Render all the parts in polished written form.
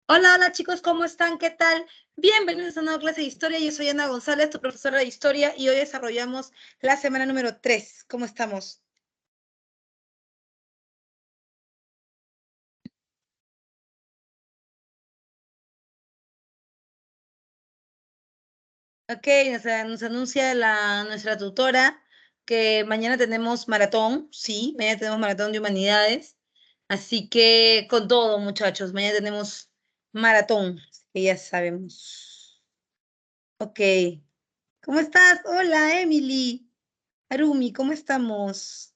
Hola, hola chicos, ¿cómo están? ¿Qué tal? Bienvenidos a una nueva clase de historia. Yo soy Ana González, tu profesora de historia, y hoy desarrollamos la semana número 3. ¿Cómo estamos? Ok, nos anuncia nuestra tutora que mañana tenemos maratón. Sí, mañana tenemos maratón de humanidades. Así que con todo, muchachos, mañana tenemos maratón, que ya sabemos. Ok, ¿cómo estás? Hola, Emily. Arumi, ¿cómo estamos?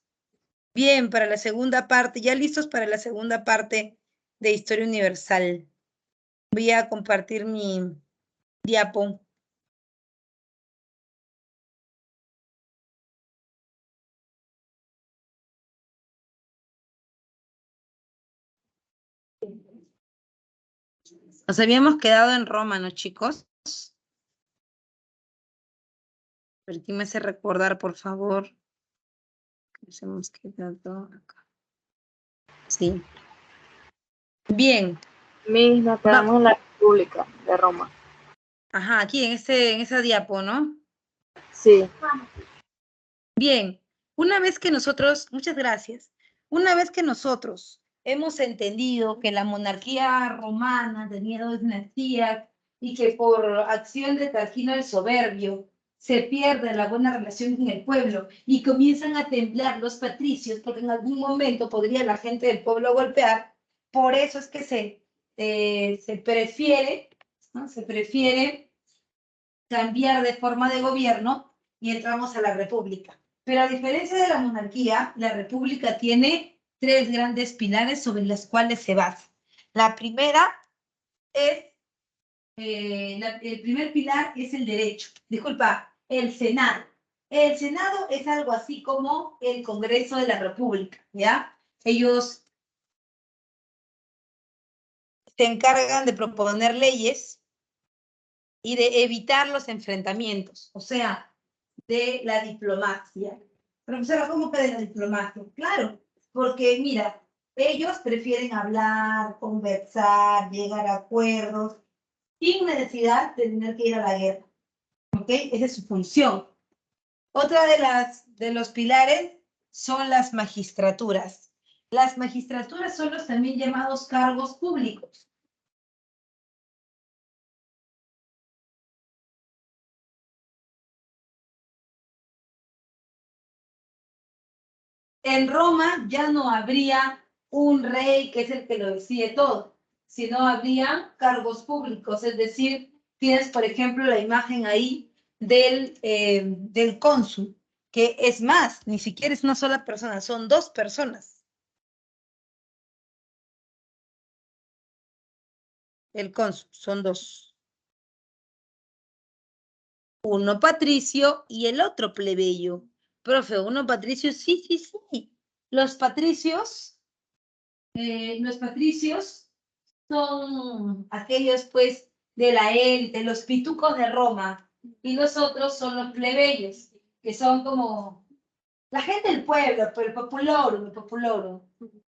Bien, para la segunda parte, ya listos para la segunda parte de Historia Universal. Voy a compartir mi diapo. Nos habíamos quedado en Roma, ¿no, chicos? Pero ¿quién me hace recordar, por favor? Nos hemos quedado acá. Sí. Bien. Misma, quedamos en la República de Roma. Ajá, aquí en esa diapo, ¿no? Sí. Bien. Una vez que nosotros, muchas gracias. Una vez que nosotros hemos entendido que la monarquía romana tenía dos dinastías y que por acción de Tarquino el Soberbio se pierde la buena relación con el pueblo y comienzan a temblar los patricios porque en algún momento podría la gente del pueblo golpear, por eso es que se prefiere, ¿no? Se prefiere cambiar de forma de gobierno y entramos a la república. Pero a diferencia de la monarquía, la república tiene tres grandes pilares sobre los cuales se basa. La primera es, el primer pilar es el derecho, disculpa, el Senado. El Senado es algo así como el Congreso de la República, ¿ya? Ellos se encargan de proponer leyes y de evitar los enfrentamientos, o sea, de la diplomacia. Profesora, ¿cómo que de la diplomacia? Claro, porque mira, ellos prefieren hablar, conversar, llegar a acuerdos, sin necesidad de tener que ir a la guerra. ¿Ok? Esa es su función. Otra de los pilares son las magistraturas. Las magistraturas son los también llamados cargos públicos. En Roma ya no habría un rey que es el que lo decide todo, sino habría cargos públicos, es decir, tienes, por ejemplo, la imagen ahí del cónsul, que es más, ni siquiera es una sola persona, son dos personas. El cónsul, son dos. Uno patricio y el otro plebeyo. Profe, uno patricio, sí, sí, sí. Los patricios son aquellos, pues, de la élite, los pitucos de Roma, y los otros son los plebeyos, que son como la gente del pueblo, pero el populorum,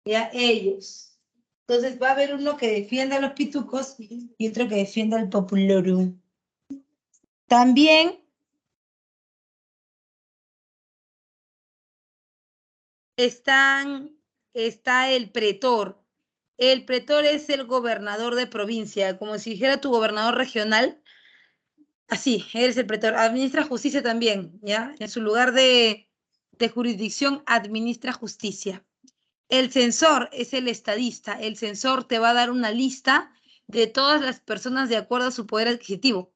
ya ellos. Entonces va a haber uno que defienda a los pitucos y otro que defienda al populorum. También está el pretor. El pretor es el gobernador de provincia, como si dijera tu gobernador regional. Así, eres el pretor. Administra justicia también, ¿ya? En su lugar de jurisdicción, administra justicia. El censor es el estadista. El censor te va a dar una lista de todas las personas de acuerdo a su poder adquisitivo.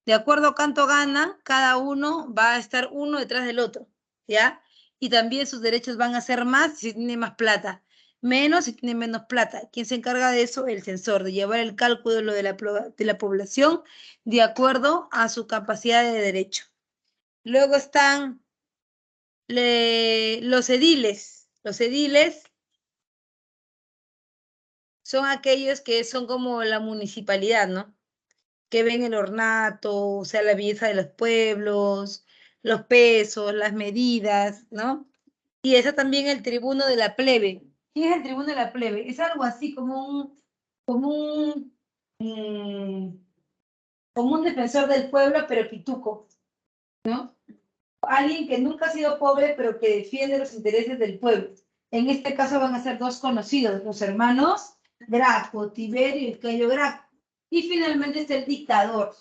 De acuerdo a cuánto gana, cada uno va a estar uno detrás del otro, ¿ya? Y también sus derechos van a ser más si tiene más plata, menos si tiene menos plata. ¿Quién se encarga de eso? El censor, de llevar el cálculo de la población de acuerdo a su capacidad de derecho. Luego están los ediles. Los ediles son aquellos que son como la municipalidad, ¿no? Que ven el ornato, o sea, la belleza de los pueblos, los pesos, las medidas, ¿no? Y eso también el tribuno de la plebe. ¿Quién es el tribuno de la plebe? Es algo así como un como un defensor del pueblo, pero pituco, ¿no? Alguien que nunca ha sido pobre, pero que defiende los intereses del pueblo. En este caso van a ser dos conocidos, los hermanos Graco, Tiberio y Cayo Graco. Y finalmente está el dictador.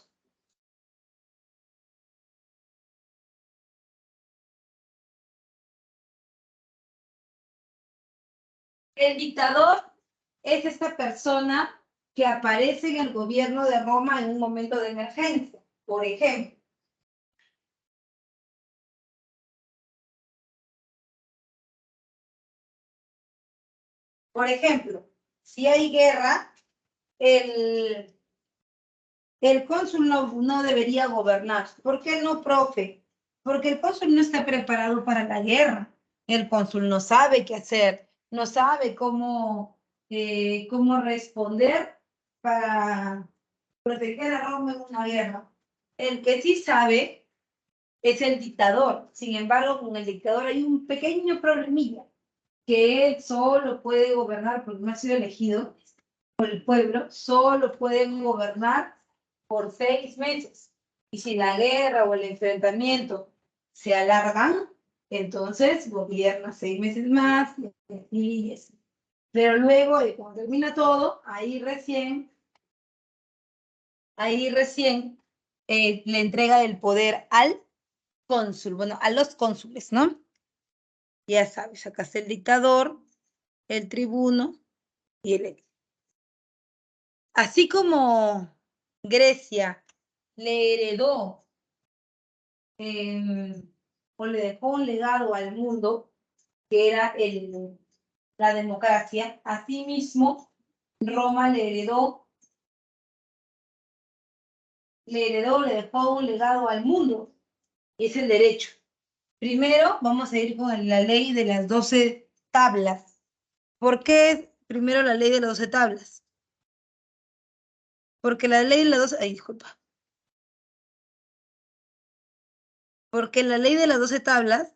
El dictador es esta persona que aparece en el gobierno de Roma en un momento de emergencia. Por ejemplo, si hay guerra, el, el cónsul no debería gobernar. ¿Por qué no, profe? Porque el cónsul no está preparado para la guerra. El cónsul no sabe qué hacer, no sabe cómo responder para proteger a Roma en una guerra. El que sí sabe es el dictador. Sin embargo, con el dictador hay un pequeño problemilla, que él solo puede gobernar porque no ha sido elegido por el pueblo, solo puede gobernar por 6 meses. Y si la guerra o el enfrentamiento se alargan, entonces gobierna 6 meses más y así. Pero luego, cuando termina todo, ahí recién le entrega el poder al cónsul, bueno, a los cónsules, ¿no? Ya sabes, acá está el dictador, el tribuno y el ex. Así como Grecia le heredó o le dejó un legado al mundo, que era la democracia, asimismo Roma le dejó un legado al mundo, y es el derecho. Primero vamos a ir con la ley de las 12 tablas. ¿Por qué primero la ley de las 12 tablas? Porque la ley de las 12, disculpa. Porque la ley de las 12 tablas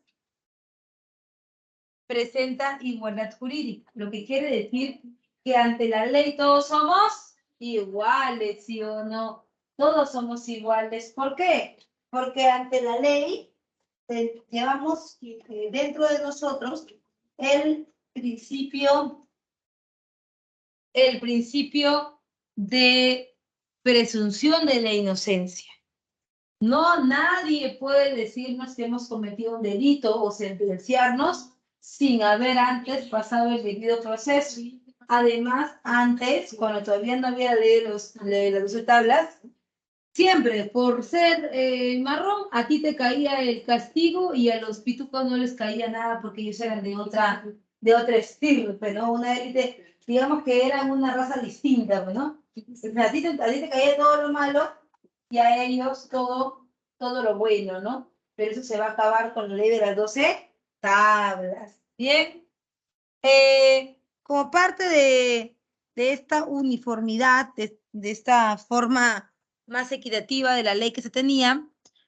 presenta igualdad jurídica, lo que quiere decir que ante la ley todos somos iguales, ¿sí o no? Todos somos iguales. ¿Por qué? Porque ante la ley llevamos dentro de nosotros el principio, el principio de presunción de la inocencia. No, nadie puede decirnos que hemos cometido un delito o sentenciarnos sin haber antes pasado el debido proceso. Además, antes, cuando todavía no había las 12 tablas, siempre por ser marrón, a ti te caía el castigo y a los pitucos no les caía nada porque ellos eran de otra estilo, pero una élite, digamos que eran una raza distinta, ¿no? A ti te caía todo lo malo y a ellos todo lo bueno, ¿no? Pero eso se va a acabar con la ley de las 12 tablas. Bien. Como parte de esta uniformidad, de esta forma más equitativa de la ley que se tenía,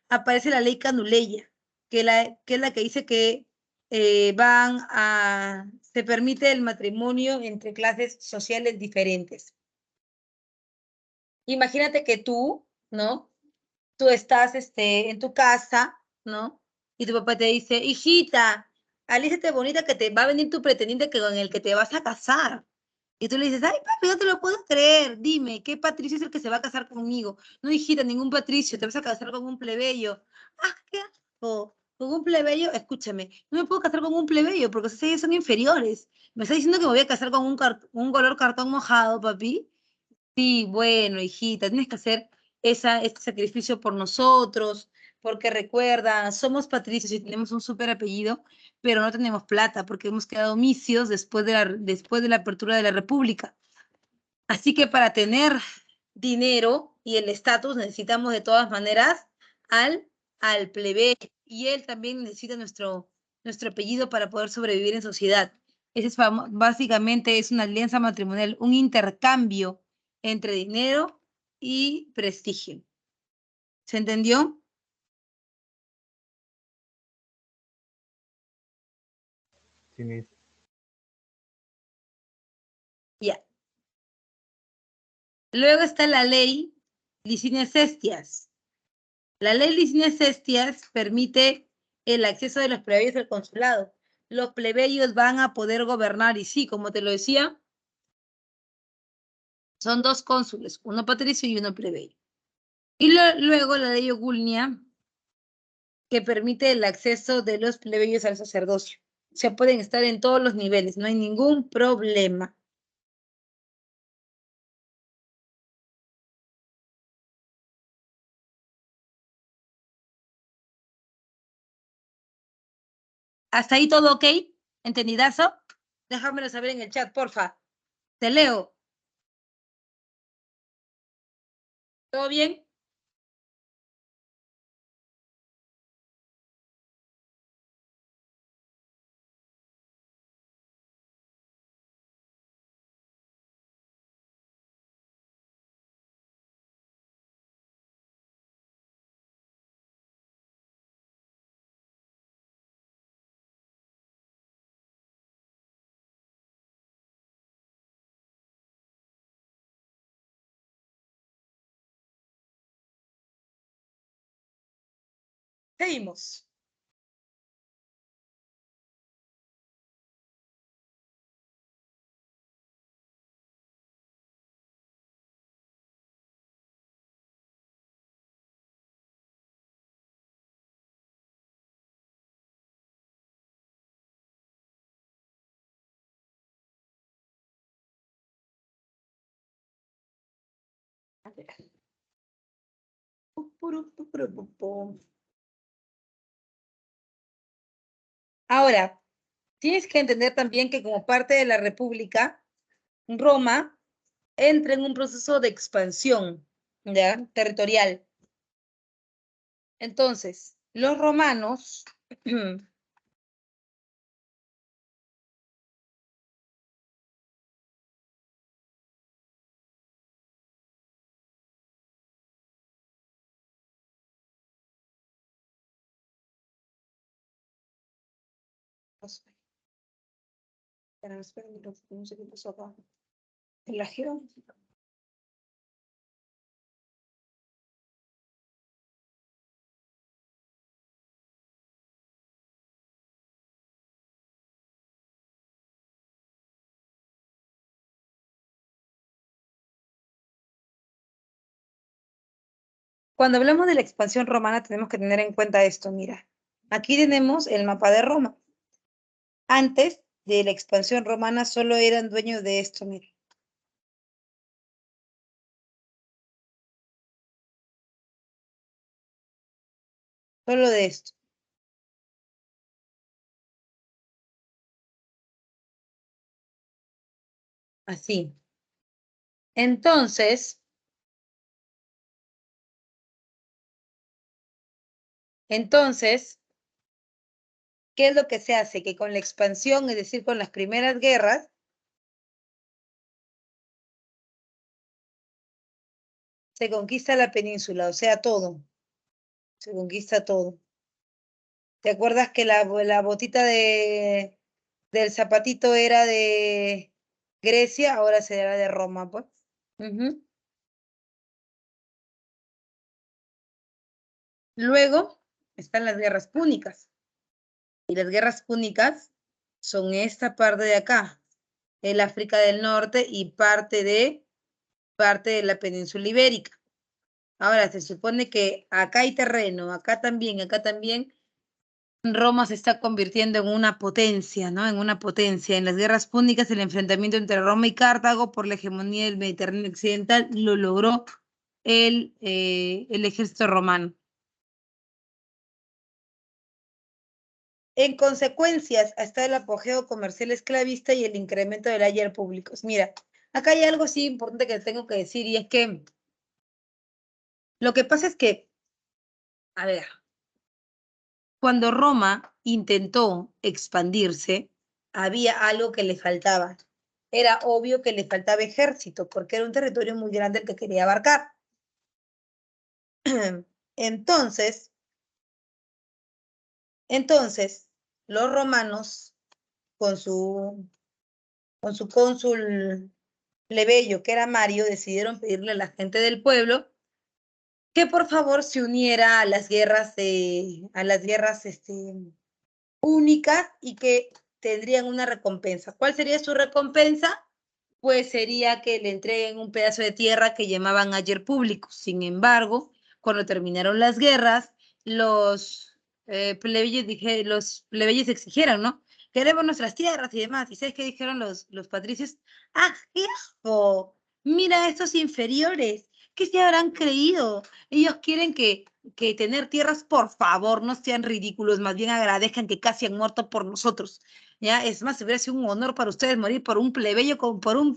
aparece la ley Canuleya, que es la que dice que se permite el matrimonio entre clases sociales diferentes. Imagínate que tú, ¿no? Tú estás en tu casa, ¿no? Y tu papá te dice, hijita, alízate bonita que te va a venir tu pretendiente con el que te vas a casar. Y tú le dices, ay, papi, no te lo puedo creer. Dime, ¿qué Patricio es el que se va a casar conmigo? No, hijita, ningún Patricio, te vas a casar con un plebeyo. Ah, qué asco. Con un plebeyo, escúchame, no me puedo casar con un plebeyo porque ellos son inferiores. ¿Me estás diciendo que me voy a casar con un color cartón mojado, papi? Sí, bueno, hijita, tienes que hacer este sacrificio por nosotros, porque recuerda, somos patricios y tenemos un súper apellido, pero no tenemos plata porque hemos quedado misios después de la apertura de la República. Así que para tener dinero y el estatus necesitamos de todas maneras al, al plebeyo, y él también necesita nuestro apellido para poder sobrevivir en sociedad. Básicamente es una alianza matrimonial, un intercambio entre dinero y prestigio. ¿Se entendió? Sí, Ya. Luego está la ley Licinias Estias. La ley Licinias Estias permite el acceso de los plebeyos al consulado. Los plebeyos van a poder gobernar, y sí, como te lo decía, son 2 cónsules, uno patricio y uno plebeyo. Y luego la ley Ogulnia, que permite el acceso de los plebeyos al sacerdocio. O sea, pueden estar en todos los niveles, no hay ningún problema. ¿Hasta ahí todo ok? ¿Entendidazo? Déjamelo saber en el chat, porfa. Te leo. ¿Todo bien? Seguimos. Ahora, tienes que entender también que como parte de la República, Roma entra en un proceso de expansión, ¿ya? Territorial. Entonces, los romanos no sé qué pasó acá. ¿Elagio? Cuando hablamos de la expansión romana tenemos que tener en cuenta esto, mira. Aquí tenemos el mapa de Roma. Antes de la expansión romana solo eran dueños de esto, mira. Solo de esto. Así. Entonces, ¿qué es lo que se hace? Que con la expansión, es decir, con las primeras guerras, se conquista la península, o sea, todo. Se conquista todo. ¿Te acuerdas que la botita del zapatito era de Grecia? Ahora será de Roma, pues. Ujú. Luego están las guerras púnicas. Y las guerras púnicas son esta parte de acá, el África del Norte y parte de la península ibérica. Ahora, se supone que acá hay terreno, acá también. Roma se está convirtiendo en una potencia, ¿no? En una potencia. En las guerras púnicas, el enfrentamiento entre Roma y Cartago por la hegemonía del Mediterráneo occidental lo logró el ejército romano. En consecuencias, hasta el apogeo comercial esclavista y el incremento del ayer públicos. Mira, acá hay algo sí importante que tengo que decir y es que lo que pasa es que, a ver, cuando Roma intentó expandirse, había algo que le faltaba. Era obvio que le faltaba ejército, porque era un territorio muy grande el que quería abarcar. Entonces, los romanos, con su cónsul plebeyo, que era Mario, decidieron pedirle a la gente del pueblo que por favor se uniera a las guerras, únicas y que tendrían una recompensa. ¿Cuál sería su recompensa? Pues sería que le entreguen un pedazo de tierra que llamaban ayer público. Sin embargo, cuando terminaron las guerras, los plebeyos exigieron, ¿no? Queremos nuestras tierras y demás. ¿Y sabes qué dijeron los patricios? ¡Ah, hijo! Mira a estos inferiores. ¿Qué se habrán creído? Ellos quieren que tener tierras, por favor, no sean ridículos, más bien agradezcan que casi han muerto por nosotros. ¿Ya? Es más, hubiera sido un honor para ustedes morir por un plebeyo, por un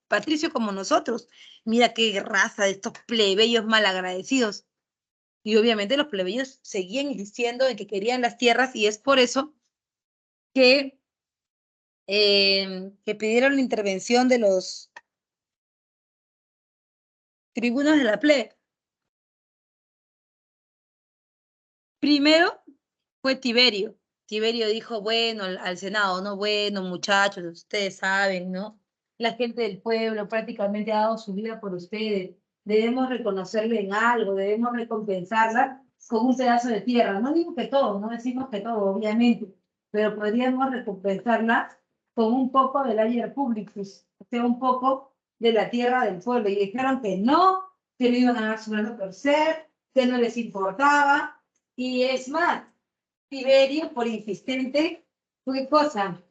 patricio como nosotros. Mira qué raza de estos plebeyos malagradecidos. Y obviamente los plebeyos seguían insistiendo en que querían las tierras y es por eso que, que pidieron la intervención de los tribunos de la plebe. Primero fue Tiberio. Tiberio dijo, bueno, al Senado, ¿no? Bueno, muchachos, ustedes saben, ¿no? La gente del pueblo prácticamente ha dado su vida por ustedes. Debemos reconocerle en algo, debemos recompensarla con un pedazo de tierra. No digo que todo, no decimos que todo, obviamente, pero podríamos recompensarla con un poco del ayer publicus, o sea, un poco de la tierra del pueblo. Y dijeron que no iban a dar su brazo a torcer, que no les importaba. Y es más, Tiberio, por insistente, ¿qué cosa?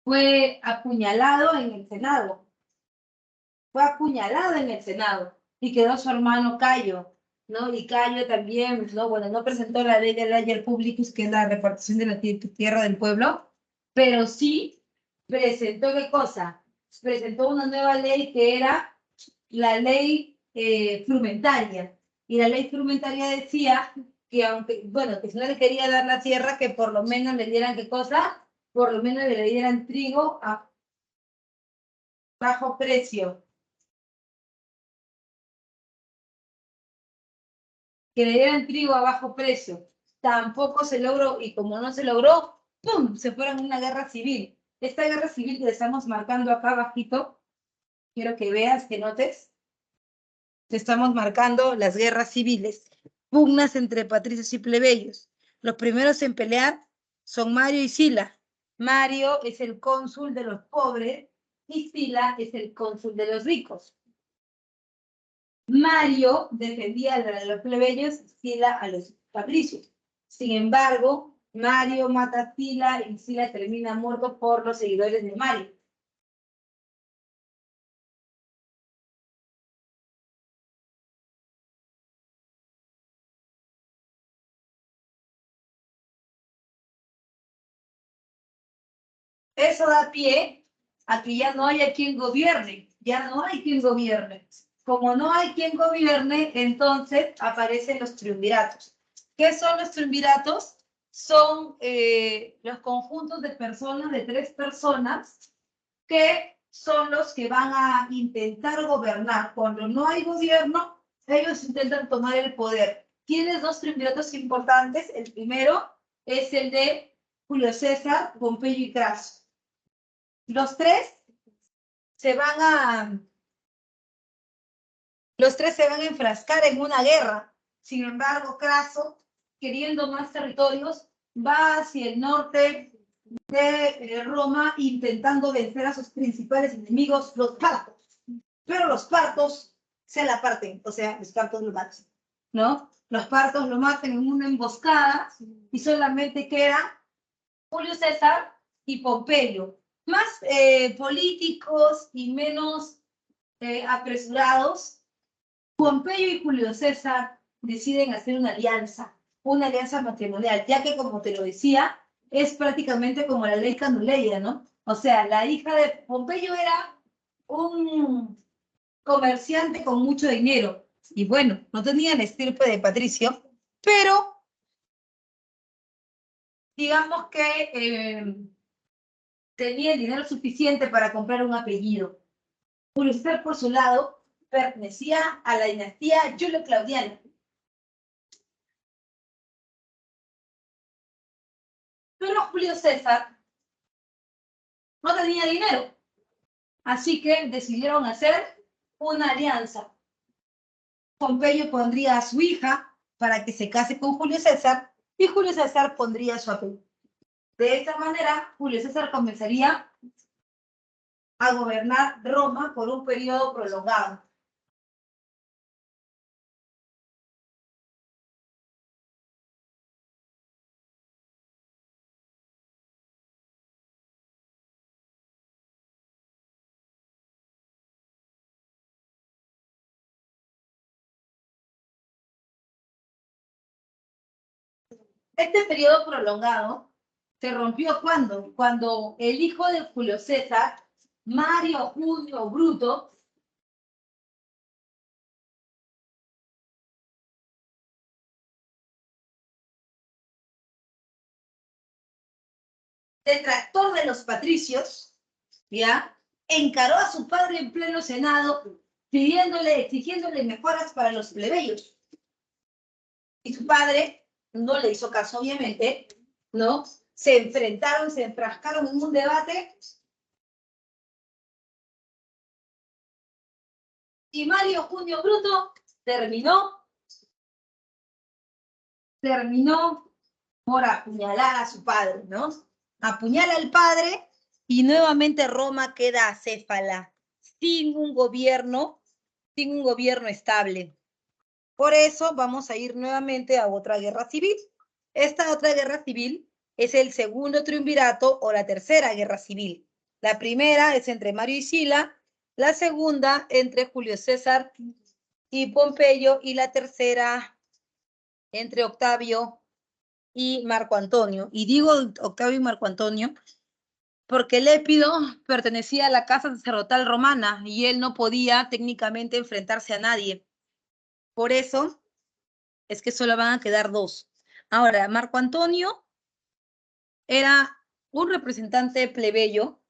Fue apuñalado en el Senado. Fue apuñalado en el Senado. Y quedó su hermano Cayo, ¿no? Y Cayo también, ¿no? Bueno, no presentó la ley del ayer publicus, que es la repartición de la tierra del pueblo, pero sí presentó, ¿qué cosa? Presentó una nueva ley que era la ley frumentaria. Y la ley frumentaria decía que aunque, bueno, que si no le quería dar la tierra, que por lo menos le dieran qué cosa, por lo menos le dieran trigo a bajo precio, que le dieran trigo a bajo precio. Tampoco se logró, y como no se logró, ¡pum!, se fueron a una guerra civil. Esta guerra civil que le estamos marcando acá abajito, quiero que veas, que notes, te estamos marcando las guerras civiles, pugnas entre patricios y plebeyos. Los primeros en pelear son Mario y Sila. Mario es el cónsul de los pobres y Sila es el cónsul de los ricos. Mario defendía a los plebeyos, Sila a los patricios. Sin embargo, Mario mata a Sila y Sila termina muerto por los seguidores de Mario. Eso da pie a que ya no haya quien gobierne, ya no hay quien gobierne. Como no hay quien gobierne, entonces aparecen los triunviratos. ¿Qué son los triunviratos? Son los conjuntos de personas, de 3 personas, que son los que van a intentar gobernar. Cuando no hay gobierno, ellos intentan tomar el poder. Tienes 2 triunviratos importantes. El primero es el de Julio César, Pompeyo y Craso. Los tres se van a enfrascar en una guerra. Sin embargo, Craso, queriendo más territorios, va hacia el norte de Roma intentando vencer a sus principales enemigos, los partos. Pero los partos se la parten, o sea, los partos lo matan, ¿no? Los partos lo matan en una emboscada y solamente queda Julio César y Pompeyo, más políticos y menos apresurados. Pompeyo y Julio César deciden hacer una alianza matrimonial, ya que, como te lo decía, es prácticamente como la ley Canuleia, ¿no? O sea, la hija de Pompeyo era un comerciante con mucho dinero, y bueno, no tenía la estirpe de Patricio, pero digamos que tenía el dinero suficiente para comprar un apellido. Julio César, por su lado, pertenecía a la dinastía Julio-Claudiana. Pero Julio César no tenía dinero. Así que decidieron hacer una alianza. Pompeyo pondría a su hija para que se case con Julio César y Julio César pondría su apellido. De esta manera, Julio César comenzaría a gobernar Roma por un periodo prolongado. Este periodo prolongado se rompió cuando el hijo de Julio César, Mario Julio Bruto, detractor de los patricios, ¿ya? Encaró a su padre en pleno senado, exigiéndole mejoras para los plebeyos. Y su padre no le hizo caso, obviamente, ¿no? Se enfrascaron en un debate. Y Mario Junio Bruto terminó por apuñalar a su padre, ¿no? Apuñala al padre y nuevamente Roma queda acéfala, sin un gobierno estable. Por eso vamos a ir nuevamente a otra guerra civil. Esta otra guerra civil es el segundo triunvirato o la tercera guerra civil. La primera es entre Mario y Sila, la segunda entre Julio César y Pompeyo y la tercera entre Octavio y Marco Antonio. Y digo Octavio y Marco Antonio porque Lépido pertenecía a la casa sacerdotal romana y él no podía técnicamente enfrentarse a nadie. Por eso es que solo van a quedar dos. Ahora, Marco Antonio era un representante plebeyo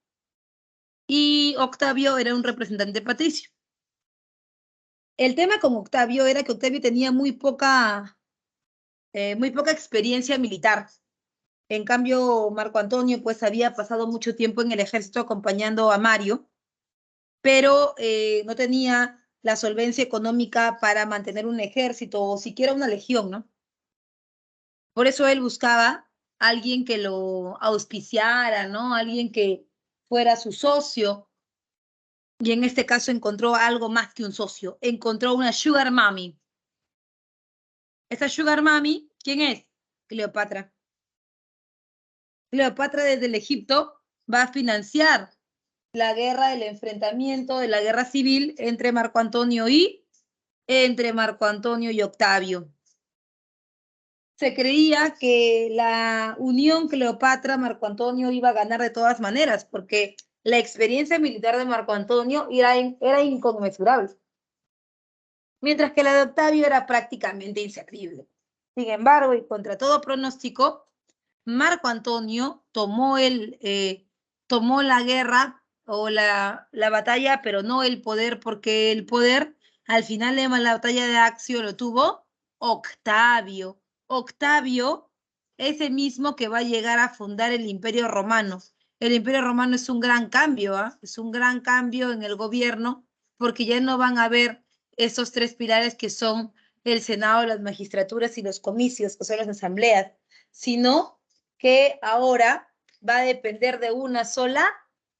y Octavio era un representante patricio. El tema con Octavio era que Octavio tenía muy poca experiencia militar. En cambio, Marco Antonio pues había pasado mucho tiempo en el ejército acompañando a Mario, pero no tenía la solvencia económica para mantener un ejército o siquiera una legión, ¿no? Por eso él buscaba a alguien que lo auspiciara, ¿no? Alguien que fuera su socio. Y en este caso encontró algo más que un socio. Encontró una sugar mommy. Esta sugar mommy, ¿quién es? Cleopatra. Cleopatra desde el Egipto va a financiar la guerra, el enfrentamiento de la guerra civil entre Marco Antonio y Octavio. Se creía que la unión Cleopatra-Marco Antonio iba a ganar de todas maneras, porque la experiencia militar de Marco Antonio era inconmensurable, mientras que la de Octavio era prácticamente inservible. Sin embargo, y contra todo pronóstico, Marco Antonio tomó la guerra o la batalla, pero no el poder, porque el poder al final de la batalla de Accio lo tuvo Octavio. Octavio es el mismo que va a llegar a fundar el Imperio Romano. El Imperio Romano es un gran cambio, ¿eh? Es un gran cambio en el gobierno, porque ya no van a haber esos tres pilares que son el Senado, las magistraturas y los comicios, que son las asambleas, sino que ahora va a depender de una sola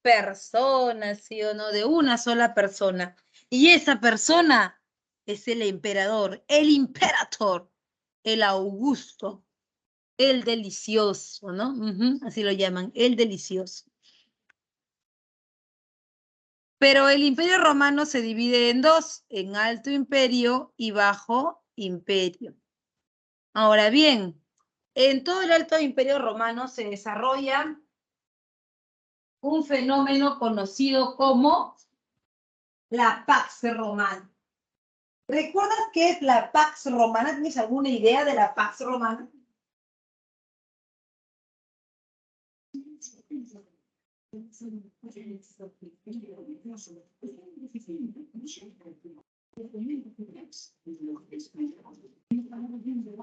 persona, ¿sí o no? De una sola persona. Y esa persona es el emperador, el imperator, el Augusto, el delicioso, ¿no? Así lo llaman, el delicioso. Pero el Imperio Romano se divide en dos, en Alto Imperio y Bajo Imperio. Ahora bien, en todo el Alto Imperio Romano se desarrolla un fenómeno conocido como la Pax Romana. ¿Recuerdas qué es la Pax Romana? ¿Tienes alguna idea de la Pax Romana?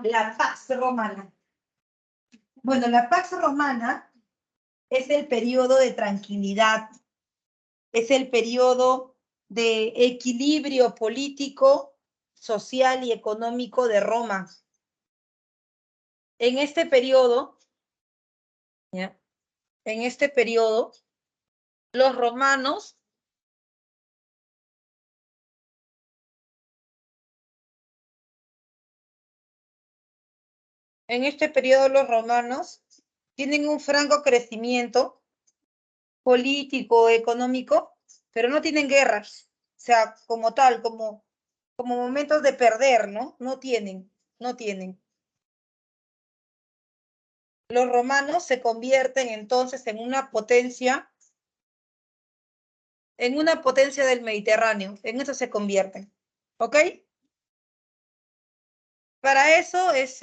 La Pax Romana. Bueno, la Pax Romana es el periodo de tranquilidad es el periodo de equilibrio político, social y económico de Roma. En este periodo, ¿ya? En este periodo, los romanos tienen un franco crecimiento político, económico, pero no tienen guerras, o sea, como tal, como momentos de perder, ¿no? No tienen. Los romanos se convierten entonces en una potencia del Mediterráneo, en eso se convierten, ¿ok? Para eso es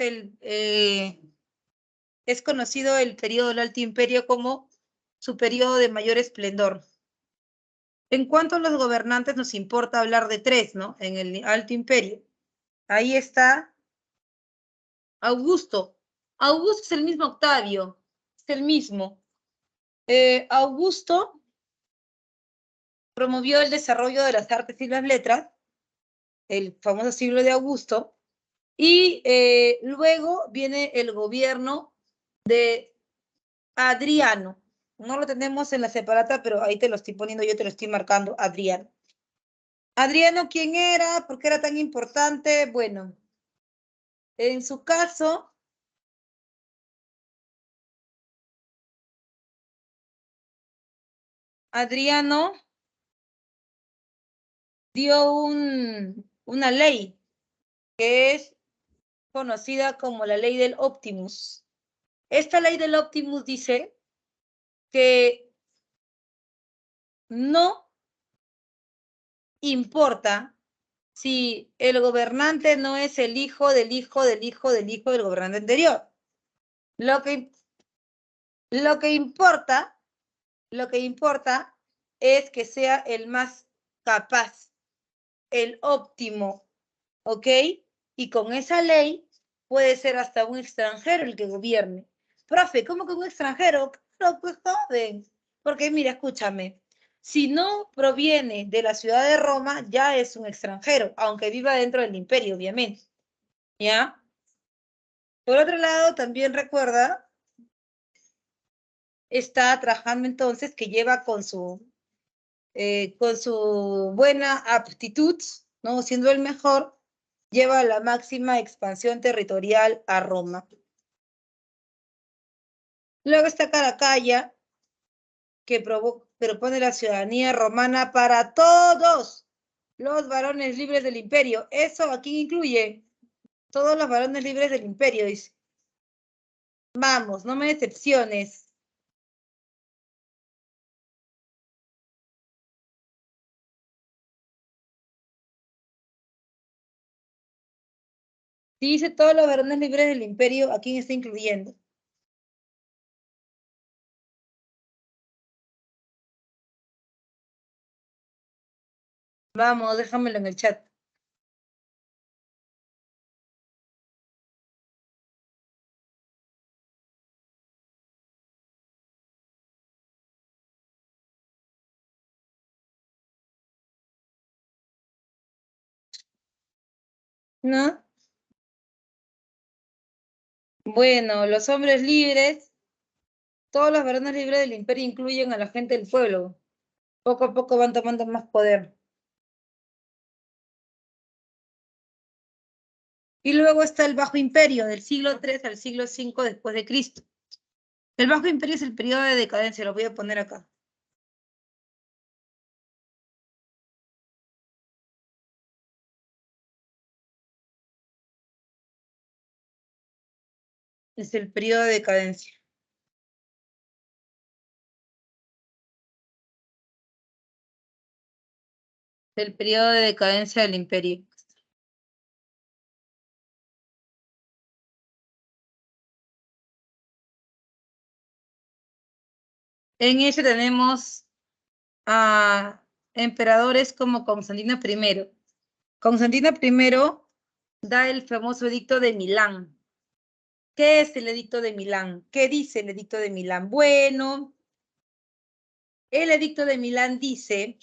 conocido el periodo del Alto Imperio como su periodo de mayor esplendor. En cuanto a los gobernantes, nos importa hablar de tres, ¿no? En el Alto Imperio. Ahí está Augusto. Augusto es el mismo Octavio, es el mismo. Augusto promovió el desarrollo de las artes y las letras, el famoso siglo de Augusto, y luego viene el gobierno de Adriano. No lo tenemos en la separata, pero ahí te lo estoy poniendo, yo te lo estoy marcando, Adriano. Adriano, ¿quién era? ¿Por qué era tan importante? Bueno, en su caso, Adriano dio una ley que es conocida como la ley del Optimus. Esta ley del Optimus dice que no importa si el gobernante no es el hijo del hijo del hijo del hijo del gobernante anterior. Lo que importa es que sea el más capaz, el óptimo, ¿ok? Y con esa ley puede ser hasta un extranjero el que gobierne. Profe, ¿cómo que un extranjero? Claro, pues joven. Porque mira, escúchame, si no proviene de la ciudad de Roma, ya es un extranjero, aunque viva dentro del imperio, obviamente. ¿Ya? Por otro lado, también recuerda, está trabajando entonces que lleva con su buena aptitud, ¿no? Siendo el mejor, lleva la máxima expansión territorial a Roma. Luego está Caracalla, que propone la ciudadanía romana para todos los varones libres del imperio. ¿Eso aquí incluye? Todos los varones libres del imperio, dice. Vamos, no me decepciones. Si dice todos los varones libres del imperio, ¿a quién está incluyendo? Vamos, déjamelo en el chat. ¿No? Bueno, los hombres libres, todos los varones libres del imperio incluyen a la gente del pueblo. Poco a poco van tomando más poder. Y luego está el Bajo Imperio, del siglo III al siglo V después de Cristo. El Bajo Imperio es el periodo de decadencia, lo voy a poner acá. Es el periodo de decadencia. El periodo de decadencia del imperio. En ese tenemos a emperadores como Constantino I. Constantino I da el famoso edicto de Milán. ¿Qué es el edicto de Milán? ¿Qué dice el edicto de Milán? Bueno, El edicto de Milán dice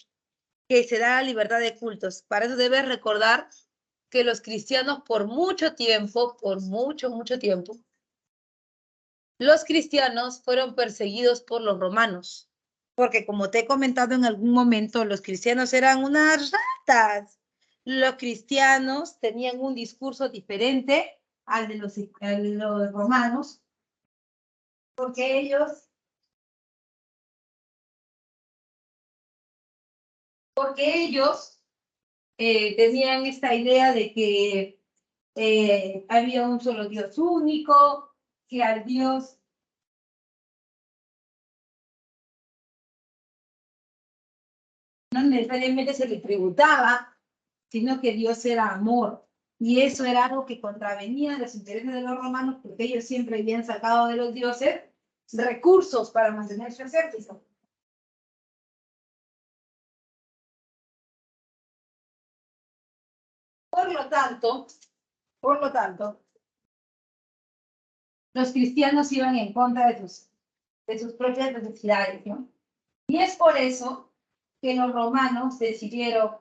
que se da la libertad de cultos. Para eso debes recordar que los cristianos por mucho tiempo, mucho tiempo, los cristianos fueron perseguidos por los romanos. Porque como te he comentado en algún momento, los cristianos eran unas ratas. Los cristianos tenían un discurso diferente al de los romanos, porque ellos tenían esta idea de que había un solo Dios único, que al Dios no necesariamente se le tributaba, sino que Dios era amor. Y eso era algo que contravenía los intereses de los romanos, porque ellos siempre habían sacado de los dioses recursos para mantener su ejército. Por lo tanto, los cristianos iban en contra de sus propias necesidades, ¿no? Y es por eso que los romanos decidieron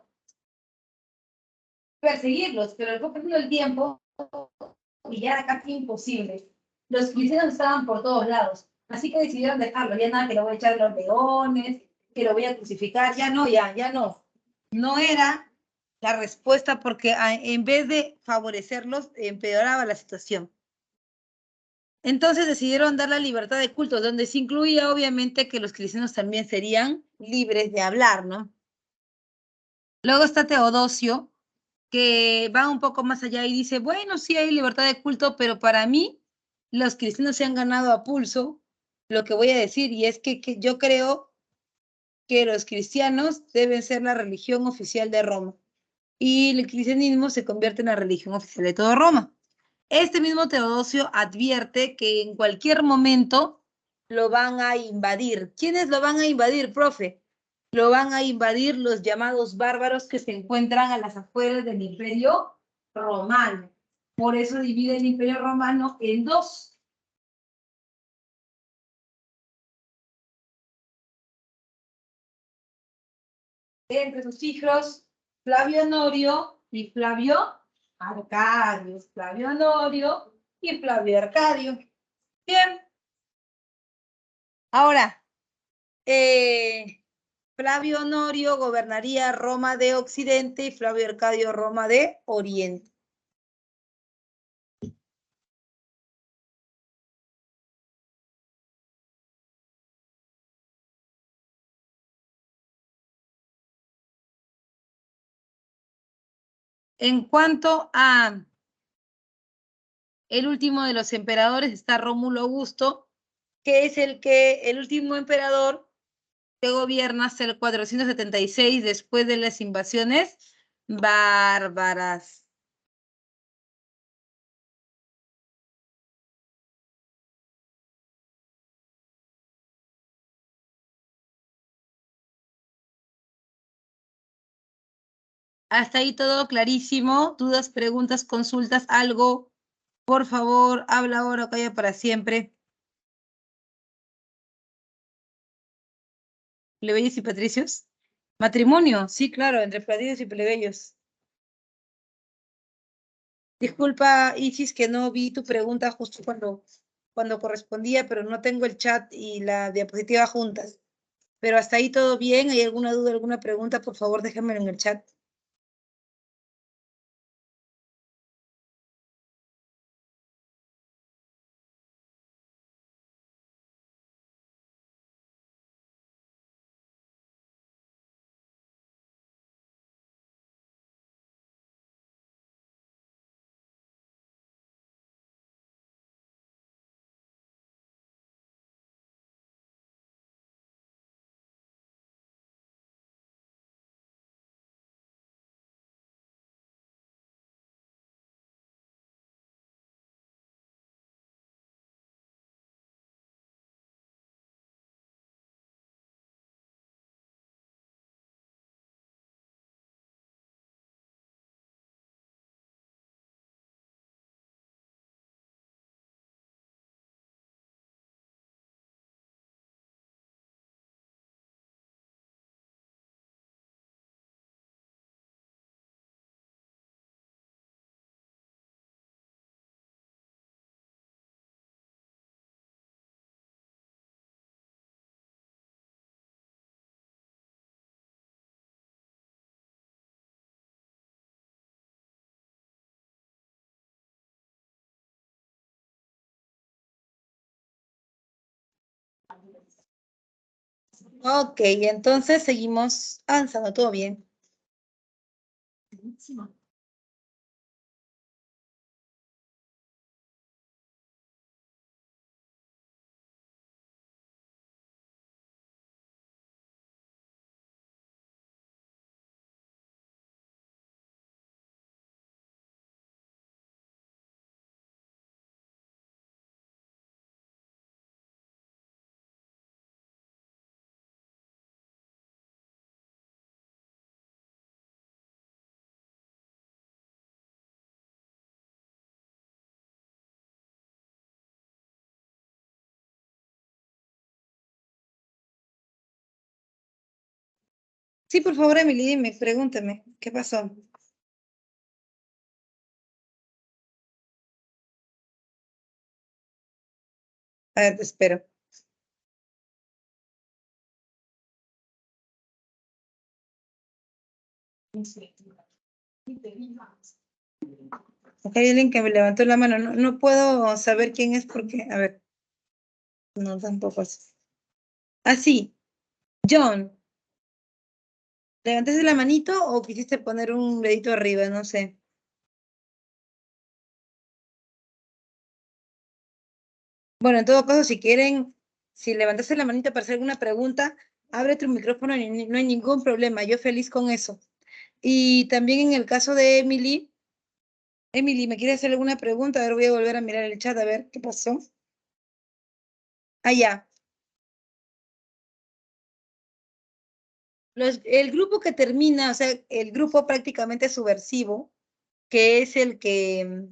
perseguirlos, pero fue pasando el tiempo y ya era casi imposible. Los cristianos estaban por todos lados, así que decidieron dejarlo. Ya nada, que lo voy a echar a los leones, que lo voy a crucificar, ya no, ya no. No era la respuesta porque en vez de favorecerlos, empeoraba la situación. Entonces decidieron dar la libertad de cultos, donde se incluía obviamente que los cristianos también serían libres de hablar, ¿no? Luego está Teodosio, que va un poco más allá y dice, bueno, sí hay libertad de culto, pero para mí los cristianos se han ganado a pulso lo que voy a decir, y es que yo creo que los cristianos deben ser la religión oficial de Roma, y el cristianismo se convierte en la religión oficial de toda Roma. Este mismo Teodosio advierte que en cualquier momento lo van a invadir. ¿Quiénes lo van a invadir, profe? Lo van a invadir los llamados bárbaros que se encuentran a las afueras del Imperio Romano. Por eso divide el Imperio Romano en dos. Entre sus hijos, Flavio Honorio y Flavio Arcadio. Flavio Honorio y Flavio Arcadio. Bien. Ahora, Flavio Honorio gobernaría Roma de Occidente y Flavio Arcadio Roma de Oriente. En cuanto a el último de los emperadores, está Rómulo Augusto, que es el último emperador que gobierna hasta el 476 después de las invasiones bárbaras. Hasta ahí todo clarísimo. ¿Dudas, preguntas, consultas, algo? Por favor, habla ahora o calla para siempre. ¿Plebeyos y patricios? Matrimonio, sí, claro, entre plebeyos y plebeyos. Disculpa, Isis, que no vi tu pregunta justo cuando correspondía, pero no tengo el chat y la diapositiva juntas. Pero hasta ahí todo bien. ¿Hay alguna duda, alguna pregunta? Por favor, déjamelo en el chat. Ok, entonces seguimos avanzando, todo bien. Sí, por favor, Emily, dime, pregúntame, ¿qué pasó? A ver, te espero. Ok, hay alguien que me levantó la mano. No, no puedo saber quién es porque, a ver, no, tampoco así. Ah, sí, John, ¿levantaste la manito o quisiste poner un dedito arriba? No sé. Bueno, en todo caso, si quieren, si levantaste la manita para hacer alguna pregunta, abre tu micrófono y no hay ningún problema. Yo feliz con eso. Y también en el caso de Emily, Emily, ¿me quieres hacer alguna pregunta? A ver, voy a volver a mirar el chat a ver qué pasó. Ah, ya. El grupo que termina, o sea, el grupo prácticamente subversivo, que es el que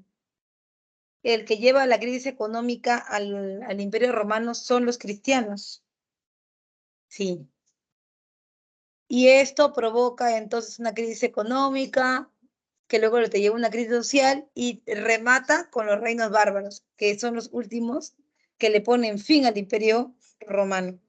lleva la crisis económica al Imperio Romano, son los cristianos. Sí. Y esto provoca entonces una crisis económica, que luego te lleva a una crisis social y remata con los reinos bárbaros, que son los últimos que le ponen fin al Imperio Romano.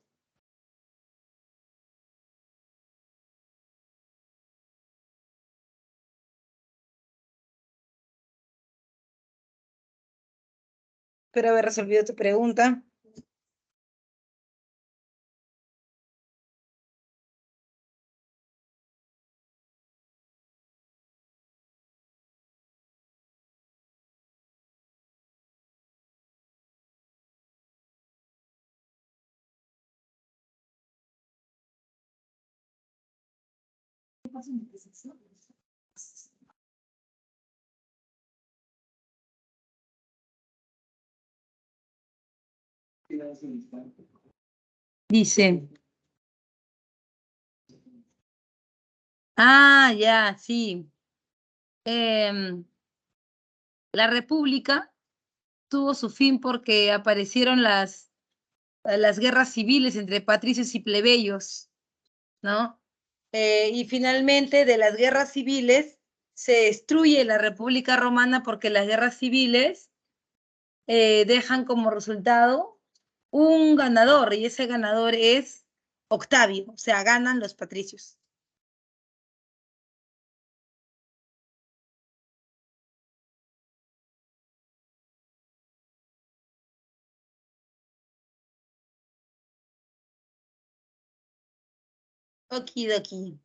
Espero haber resolvido tu pregunta. Dice, ah, ya, sí. La República tuvo su fin porque aparecieron las guerras civiles entre patricios y plebeyos, ¿no? Y finalmente de las guerras civiles se destruye la República Romana porque las guerras civiles dejan como resultado un ganador y ese ganador es Octavio, o sea, ganan los patricios. Okidoki.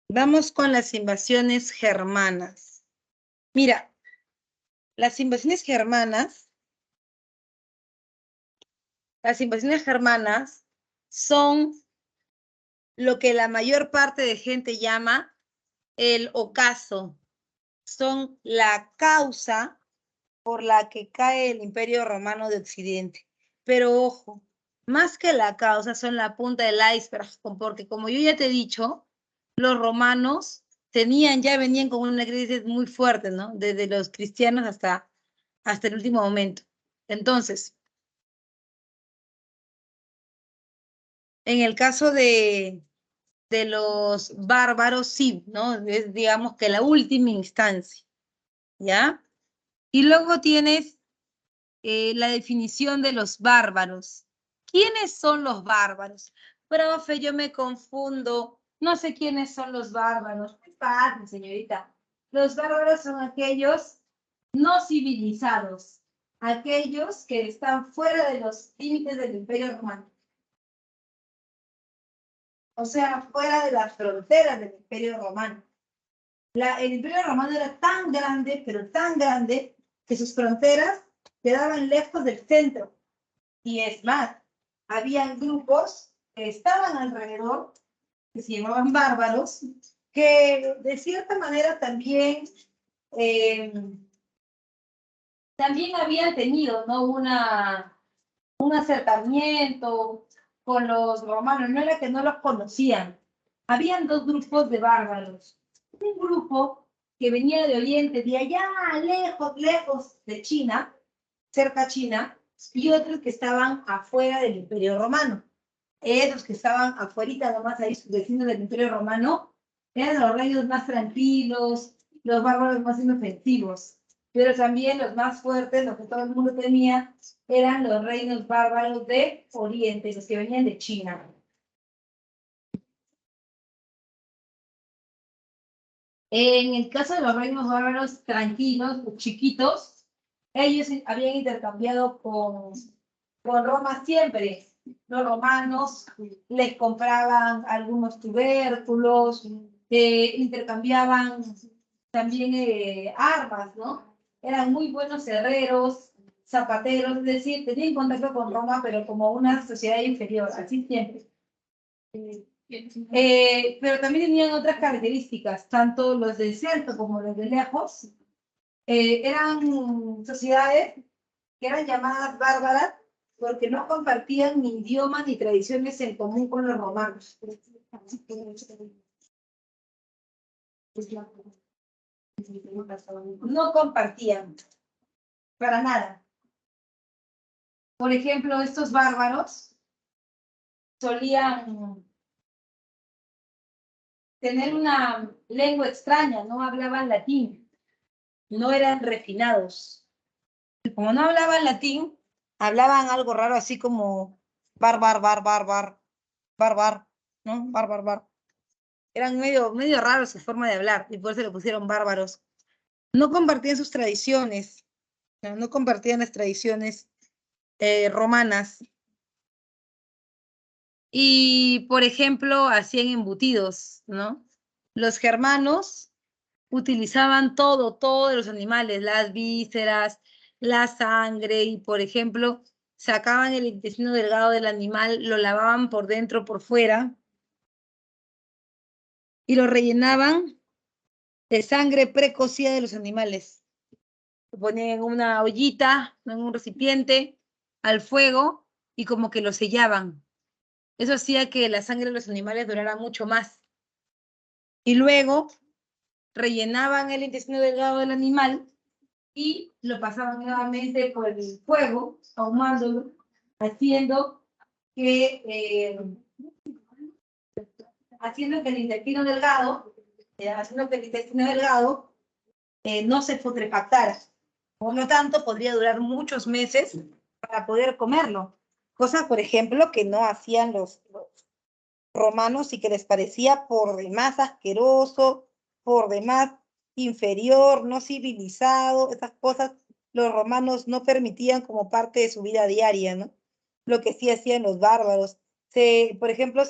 Vamos con las invasiones germanas. Mira, las invasiones germanas son lo que la mayor parte de gente llama el ocaso. Son la causa por la que cae el Imperio Romano de Occidente. Pero ojo, más que la causa, son la punta del iceberg, porque como yo ya te he dicho, los romanos ya venían con una crisis muy fuerte, ¿no? Desde los cristianos hasta el último momento. Entonces, en el caso de los bárbaros, sí, ¿no? Es, digamos que la última instancia, ¿ya? Y luego tienes la definición de los bárbaros. ¿Quiénes son los bárbaros? Profe, yo me confundo. No sé quiénes son los bárbaros. Muy fácil, señorita. Los bárbaros son aquellos no civilizados, aquellos que están fuera de los límites del Imperio Romano. O sea, fuera de las fronteras del Imperio Romano. El Imperio Romano era tan grande, pero tan grande, que sus fronteras quedaban lejos del centro. Y es más, habían grupos que estaban alrededor, que se llamaban bárbaros, que de cierta manera eh, también habían tenido, ¿no? un acercamiento con los romanos. No era que no los conocían. Habían dos grupos de bárbaros. Un grupo que venía de Oriente, de allá lejos, lejos de China, cerca a China, y otros que estaban afuera del Imperio Romano. Esos que estaban afuera, nomás ahí, sus vecinos del Imperio Romano, eran los reinos más tranquilos, los bárbaros más inofensivos. Pero también los más fuertes, los que todo el mundo tenía, eran los reinos bárbaros de Oriente, los que venían de China. En el caso de los reinos bárbaros tranquilos, chiquitos, ellos habían intercambiado con Roma siempre. Los romanos les compraban algunos tubérculos, intercambiaban también armas, ¿no? Eran muy buenos herreros, zapateros, es decir, tenían contacto con Roma, pero como una sociedad inferior, así siempre. Pero también tenían otras características, tanto los del centro como los de lejos. Eran sociedades que eran llamadas bárbaras porque no compartían ni idiomas ni tradiciones en común con los romanos. No compartían, para nada. Por ejemplo, estos bárbaros solían tener una lengua extraña, no hablaban latín, no eran refinados. Como no hablaban latín, hablaban algo raro así como bar, ¿no? Bar. Eran medio raros su forma de hablar y por eso le pusieron bárbaros. No compartían sus tradiciones, no compartían las tradiciones romanas. Y, por ejemplo, hacían embutidos, ¿no? Los germanos utilizaban todo de los animales, las vísceras, la sangre, y, por ejemplo, sacaban el intestino delgado del animal, lo lavaban por dentro, por fuera, y lo rellenaban de sangre precocida de los animales. Lo ponían en una ollita, en un recipiente, al fuego, y como que lo sellaban. Eso hacía que la sangre de los animales durara mucho más. Y luego rellenaban el intestino delgado del animal y lo pasaban nuevamente por el fuego, ahumándolo, haciendo que, el intestino delgado, no se putrefactara. Por lo tanto, podría durar muchos meses para poder comerlo. Cosa, por ejemplo, que no hacían los romanos y que les parecía por demás asqueroso, por demás inferior, no civilizado, esas cosas los romanos no permitían como parte de su vida diaria, ¿no? Lo que sí hacían los bárbaros. Por ejemplo,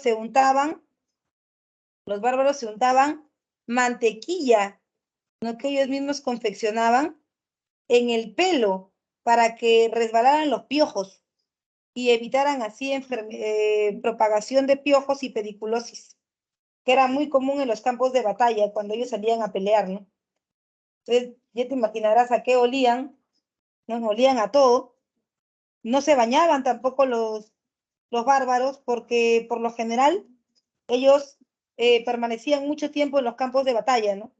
los bárbaros se untaban mantequilla, ¿no? Que ellos mismos confeccionaban en el pelo para que resbalaran los piojos y evitaran así propagación de piojos y pediculosis, que era muy común en los campos de batalla cuando ellos salían a pelear, ¿no? Entonces, ya te imaginarás a qué olían, ¿no? Olían a todo. No se bañaban tampoco los bárbaros porque por lo general ellos permanecían mucho tiempo en los campos de batalla, ¿no?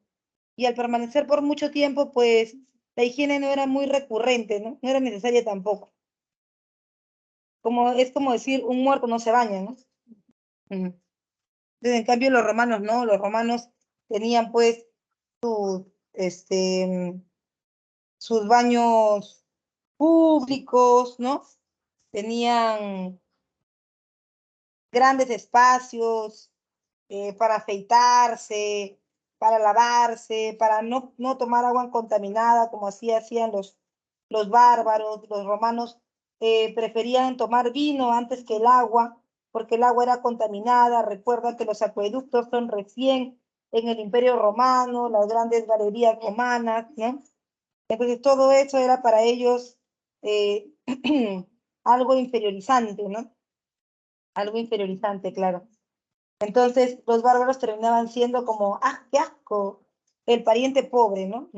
Y al permanecer por mucho tiempo, pues la higiene no era muy recurrente, ¿no? No era necesaria tampoco. Es como decir, un muerto no se baña, ¿no? Entonces, en cambio, los romanos no, los romanos tenían pues sus baños públicos, ¿no? Tenían grandes espacios para afeitarse, para lavarse, para no tomar agua contaminada como así hacían los bárbaros. Los romanos preferían tomar vino antes que el agua, porque el agua era contaminada. Recuerda que los acueductos son recién en el Imperio Romano, las grandes galerías romanas, ¿no? Entonces todo eso era para ellos eh, algo inferiorizante, ¿no? Algo inferiorizante, claro. Entonces los bárbaros terminaban siendo como, ¡ah, qué asco! El pariente pobre, ¿no?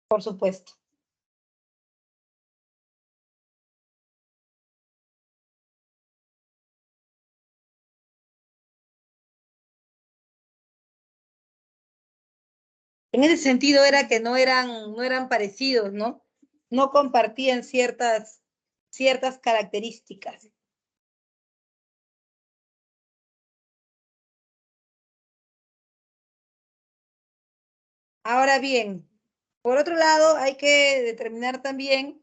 Por supuesto. En ese sentido era que no eran parecidos, ¿no? No compartían ciertas características. Ahora bien, por otro lado, hay que determinar también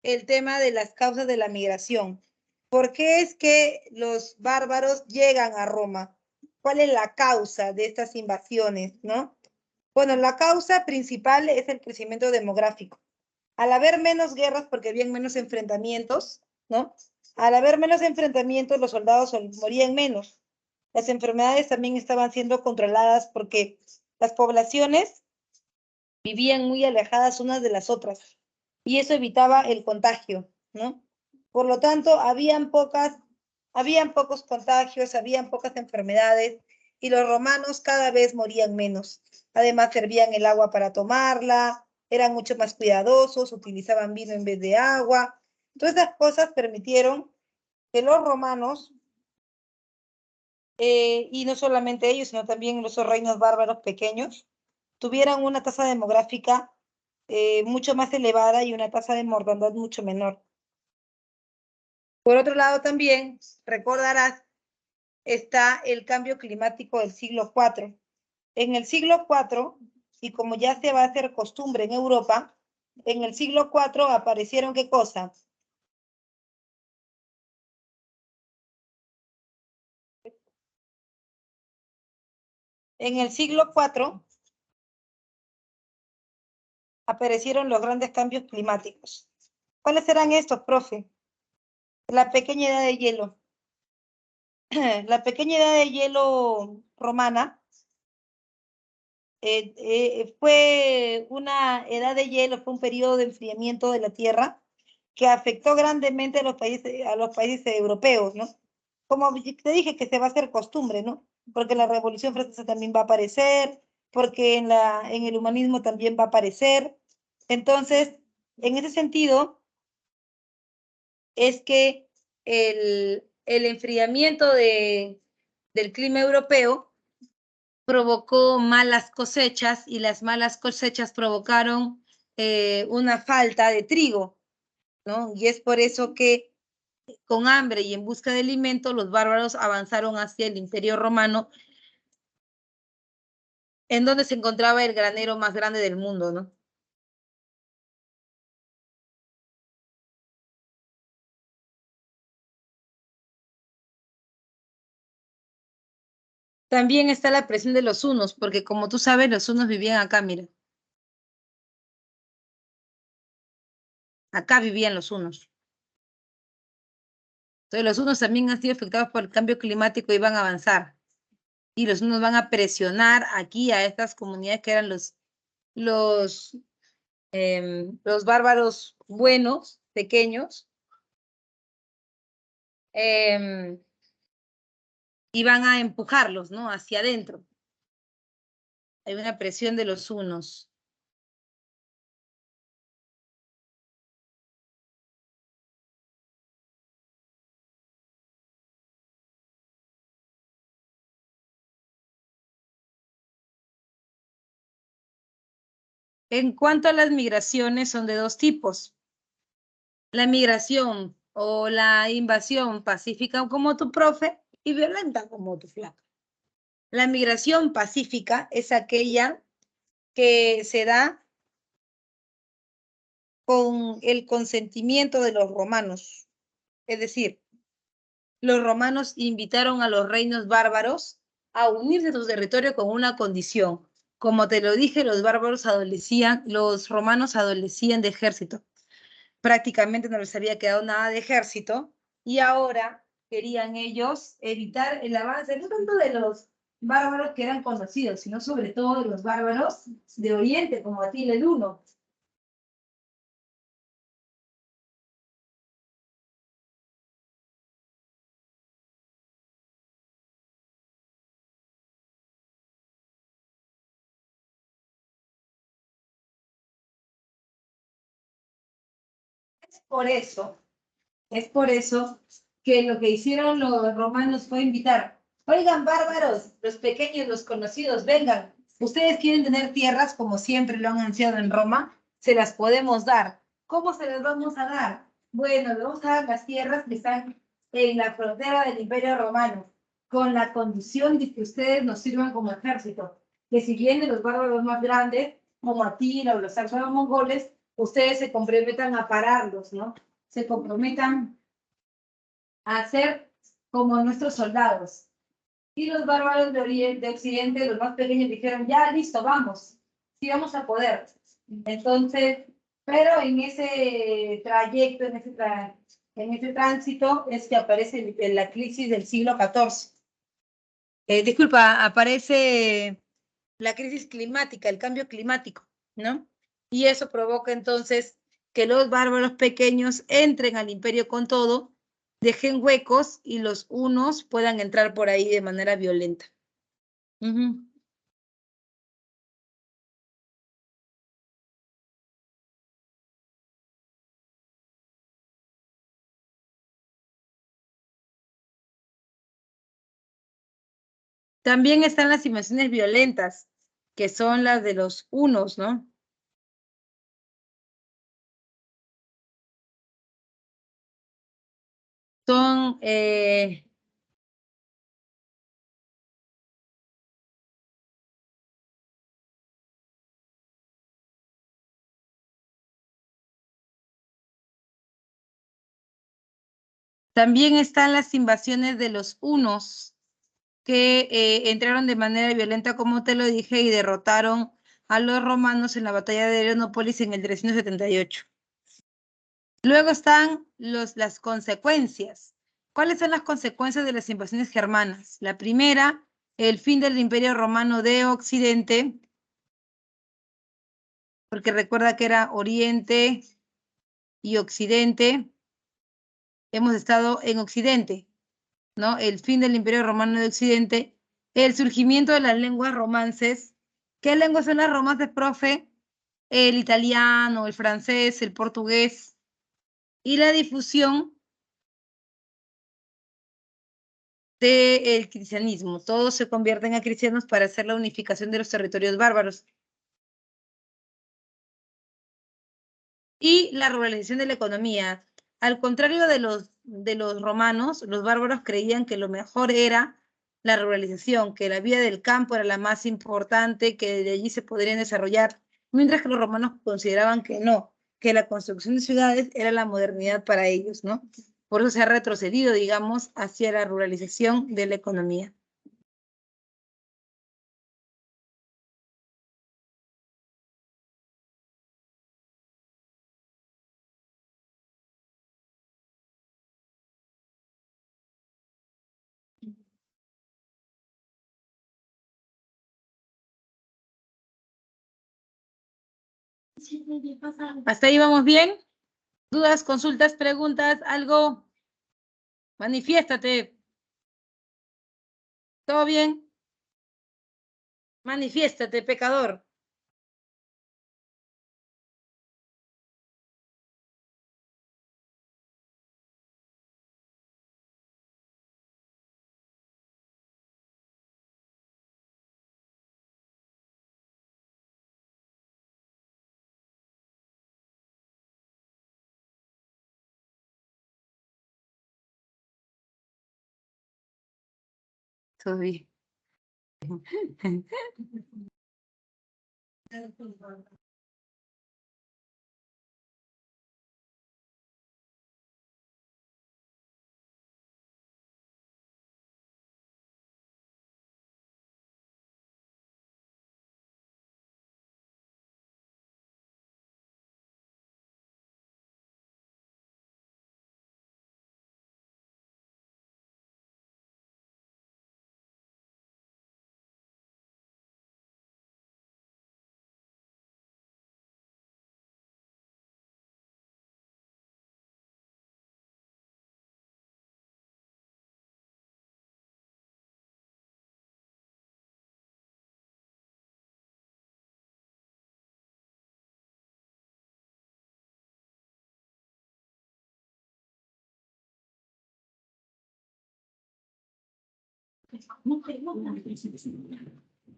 el tema de las causas de la migración. ¿Por qué es que los bárbaros llegan a Roma? ¿Cuál es la causa de estas invasiones, no? Bueno, la causa principal es el crecimiento demográfico. Al haber menos guerras, porque habían menos enfrentamientos, ¿no? Al haber menos enfrentamientos, los soldados morían menos. Las enfermedades también estaban siendo controladas porque las poblaciones vivían muy alejadas unas de las otras y eso evitaba el contagio, ¿no? Por lo tanto, habían pocos contagios, habían pocas enfermedades y los romanos cada vez morían menos. Además, servían el agua para tomarla, eran mucho más cuidadosos, utilizaban vino en vez de agua. Todas esas cosas permitieron que los romanos, y no solamente ellos, sino también los reinos bárbaros pequeños, tuvieran una tasa demográfica mucho más elevada y una tasa de mortandad mucho menor. Por otro lado, también recordarás, está el cambio climático del siglo IV. En el siglo IV, y como ya se va a hacer costumbre en Europa, en el siglo IV aparecieron ¿qué cosa? En el siglo IV aparecieron los grandes cambios climáticos. ¿Cuáles serán estos, profe? La pequeña edad de hielo. La pequeña edad de hielo romana fue una edad de hielo, fue un periodo de enfriamiento de la Tierra que afectó grandemente a los países europeos, ¿no? Como te dije que se va a hacer costumbre, ¿no? Porque la Revolución Francesa también va a aparecer, porque en el humanismo también va a aparecer. Entonces, en ese sentido, es que el enfriamiento del clima europeo provocó malas cosechas y las malas cosechas provocaron una falta de trigo, ¿no? Y es por eso que con hambre y en busca de alimento los bárbaros avanzaron hacia el Imperio Romano, en donde se encontraba el granero más grande del mundo, ¿no? También está la presión de los hunos, porque como tú sabes, los hunos vivían acá, mira. Acá vivían los hunos. Entonces los hunos también han sido afectados por el cambio climático y van a avanzar. Y los hunos van a presionar aquí a estas comunidades que eran los bárbaros buenos, pequeños, y van a empujarlos, ¿no? Hacia adentro. Hay una presión de los hunos. En cuanto a las migraciones, son de dos tipos. La migración o la invasión pacífica como tu profe y violenta como tu flaca. La migración pacífica es aquella que se da con el consentimiento de los romanos. Es decir, los romanos invitaron a los reinos bárbaros a unirse a su territorio con una condición. Como te lo dije, los romanos adolecían de ejército. Prácticamente no les había quedado nada de ejército y ahora querían ellos evitar el avance, no tanto de los bárbaros que eran conocidos, sino sobre todo de los bárbaros de Oriente, como Atila el Huno. Por eso, es por eso que lo que hicieron los romanos fue invitar, oigan, bárbaros, los pequeños, los conocidos, vengan, ustedes quieren tener tierras como siempre lo han ansiado en Roma, se las podemos dar. ¿Cómo se las vamos a dar? Bueno, le vamos a dar las tierras que están en la frontera del Imperio Romano, con la condición de que ustedes nos sirvan como ejército, que si vienen los bárbaros más grandes, como Atila o los saxones mongoles, ustedes se comprometan a pararlos, ¿no? Se comprometan a ser como nuestros soldados. Y los bárbaros de Oriente, de Occidente, los más pequeños, dijeron, ya, listo, vamos, sí vamos a poder. Entonces, pero en ese trayecto, en ese tránsito, es que aparece la crisis del siglo XIV. Disculpa, aparece la crisis climática, el cambio climático, ¿no? Y eso provoca entonces que los bárbaros pequeños entren al imperio con todo, dejen huecos y los unos puedan entrar por ahí de manera violenta. También están las invasiones violentas, que son las de los hunos, ¿no? Son también están las invasiones de los hunos, que entraron de manera violenta, como te lo dije, y derrotaron a los romanos en la batalla de Leonópolis en el 378. Luego están las consecuencias. ¿Cuáles son las consecuencias de las invasiones germanas? La primera, el fin del Imperio Romano de Occidente, porque recuerda que era Oriente y Occidente. Hemos estado en Occidente, ¿no? El fin del Imperio Romano de Occidente, el surgimiento de las lenguas romances. ¿Qué lenguas son las romances, profe? El italiano, el francés, el portugués, y la difusión del cristianismo. Todos se convierten a cristianos para hacer la unificación de los territorios bárbaros. Y la ruralización de la economía. Al contrario de los romanos, los bárbaros creían que lo mejor era la ruralización, que la vida del campo era la más importante, que de allí se podrían desarrollar, mientras que los romanos consideraban que no, que la construcción de ciudades era la modernidad para ellos, ¿no? Por eso se ha retrocedido, digamos, hacia la ruralización de la economía. ¿Hasta ahí vamos bien? ¿Dudas, consultas, preguntas, algo? Manifiéstate. ¿Todo bien? Manifiéstate, pecador. Todo bien.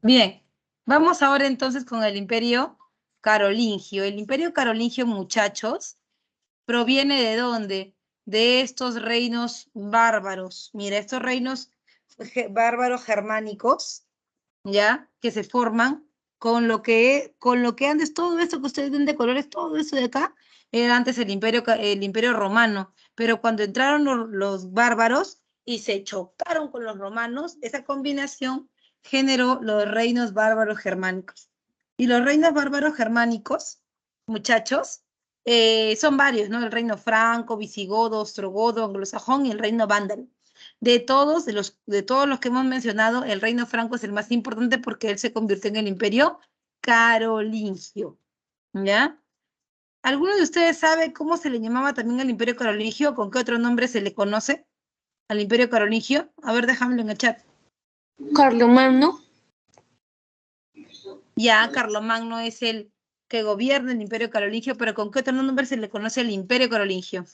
Bien, vamos ahora entonces con el Imperio Carolingio. El Imperio Carolingio, muchachos, ¿proviene de dónde? De estos reinos bárbaros. Mira, estos reinos bárbaros germánicos, ¿ya? Que se forman con lo que antes, todo esto que ustedes ven de colores, todo eso de acá, era antes el imperio romano. Pero cuando entraron los bárbaros y se chocaron con los romanos, esa combinación generó los reinos bárbaros germánicos. Y los reinos bárbaros germánicos, muchachos, son varios, ¿no? El reino franco, visigodo, ostrogodo, anglosajón y el reino vándalo. De todos los que hemos mencionado, el reino franco es el más importante porque él se convirtió en el imperio carolingio, ¿ya? ¿Alguno de ustedes sabe cómo se le llamaba también al imperio carolingio? ¿Con qué otro nombre se le conoce al imperio carolingio? A ver, déjamelo en el chat. Carlomagno. Ya, Carlomagno es el que gobierna el imperio carolingio, pero ¿con qué otro nombre se le conoce al imperio carolingio?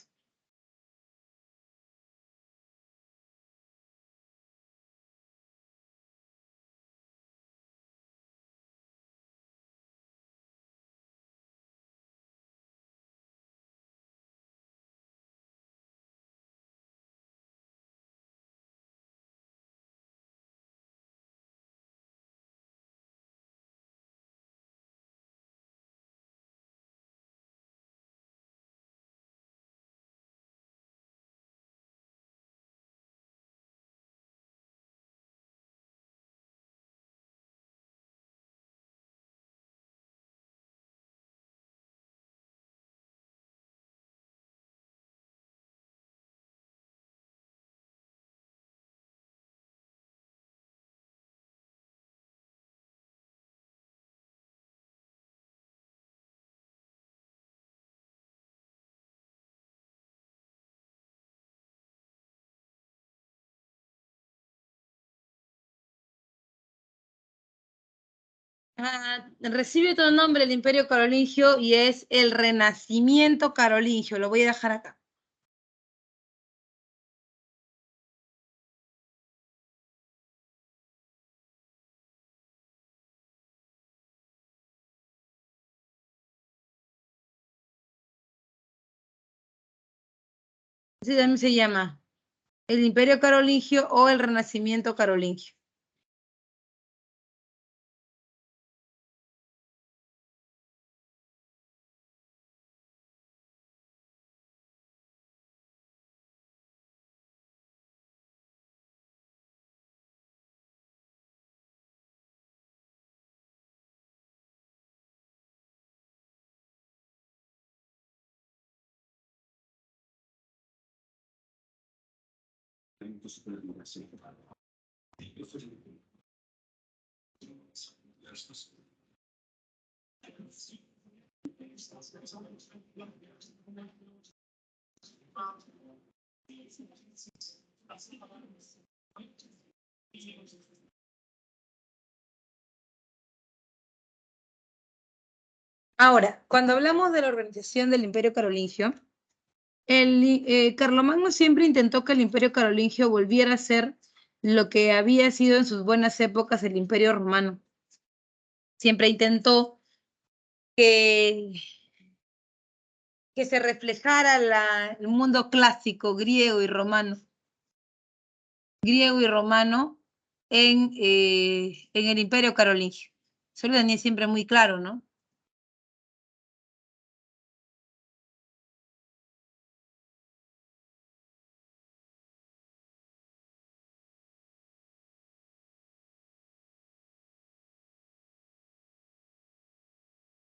Recibe otro nombre el imperio carolingio y es el renacimiento carolingio. Lo voy a dejar acá. Así también se llama el imperio carolingio o el renacimiento carolingio. Ahora, cuando hablamos de la organización del imperio carolingio, Carlomagno siempre intentó que el imperio carolingio volviera a ser lo que había sido en sus buenas épocas el imperio romano. Siempre intentó que se reflejara el mundo clásico griego y romano en el imperio carolingio. Eso lo tenía siempre muy claro, ¿no?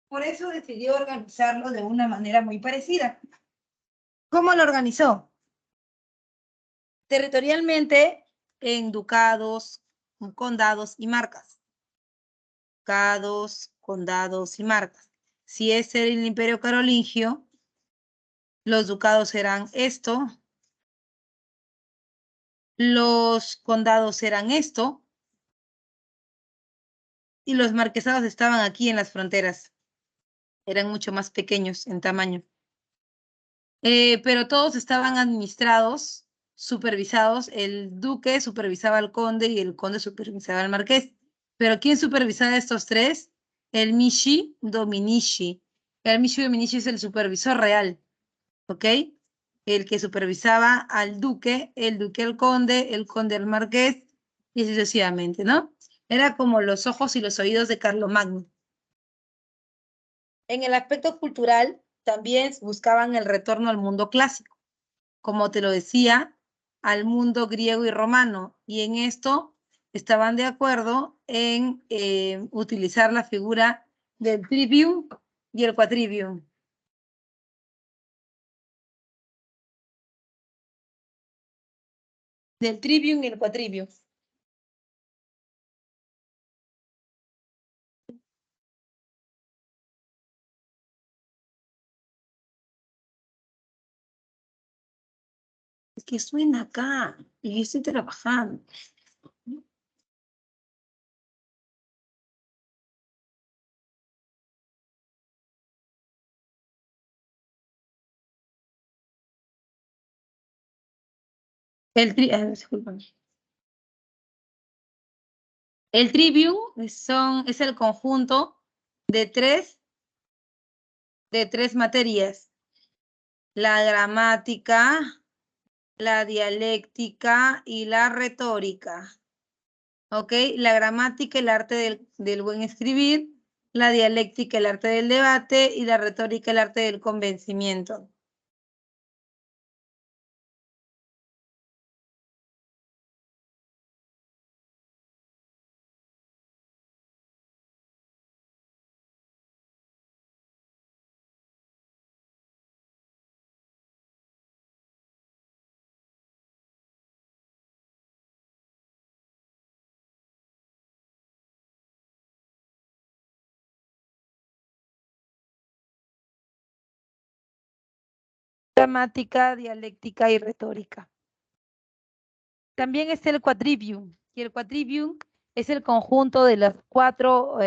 Por eso decidió organizarlo de una manera muy parecida. ¿Cómo lo organizó? Territorialmente en ducados, condados y marcas. Ducados, condados y marcas. Si es el imperio carolingio, los ducados serán esto, los condados serán esto, y los marquesados estaban aquí en las fronteras. Eran mucho más pequeños en tamaño. Pero todos estaban administrados supervisados, el duque supervisaba al conde y el conde supervisaba al marqués. Pero ¿quién supervisaba a estos tres? El Mishi Dominici. El Mishi Dominici es el supervisor real, ¿ok? El que supervisaba al duque, el duque al conde, el conde al marqués, y sucesivamente, ¿no? Era como los ojos y los oídos de Carlomagno. En el aspecto cultural, también buscaban el retorno al mundo clásico, como te lo decía, al mundo griego y romano, y en esto estaban de acuerdo en utilizar la figura del trivium y el quadrivium. Del trivium y el quadrivium. Es que suena acá y yo estoy trabajando. Discúlpame. El trivium es el conjunto de tres materias. La gramática, la dialéctica y la retórica. ¿Ok? La gramática, el arte del buen escribir, la dialéctica, el arte del debate y la retórica, el arte del convencimiento. Gramática, dialéctica y retórica. También es el quadrivium, y el quadrivium es el conjunto de las cuatro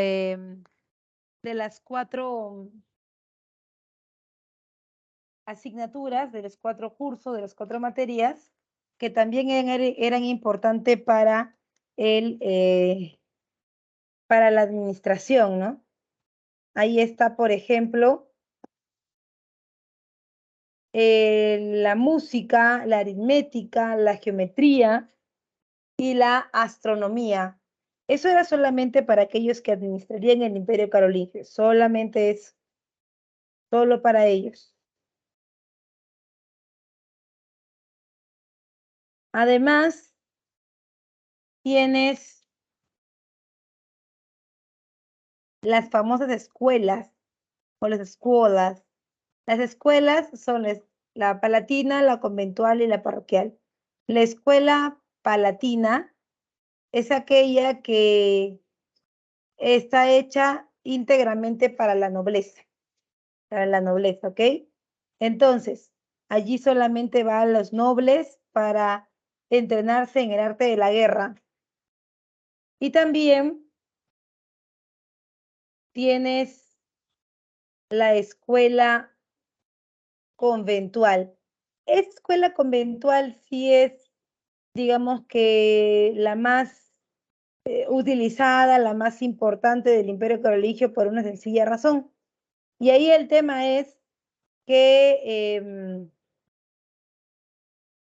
asignaturas, de los 4 cursos, de las 4 materias, que también eran importantes para la administración, ¿no? Ahí está, por ejemplo, la música, la aritmética, la geometría y la astronomía. Eso era solamente para aquellos que administrarían el Imperio Carolingio, solamente es solo para ellos. Además, tienes las famosas escuelas o las escuelas. Las escuelas son la palatina, la conventual y la parroquial. La escuela palatina es aquella que está hecha íntegramente para la nobleza, ¿ok? Entonces, allí solamente van los nobles para entrenarse en el arte de la guerra. Y también tienes la escuela conventual. Esta escuela conventual sí es, digamos que la más utilizada, la más importante del Imperio Carolingio por una sencilla razón. Y ahí el tema es que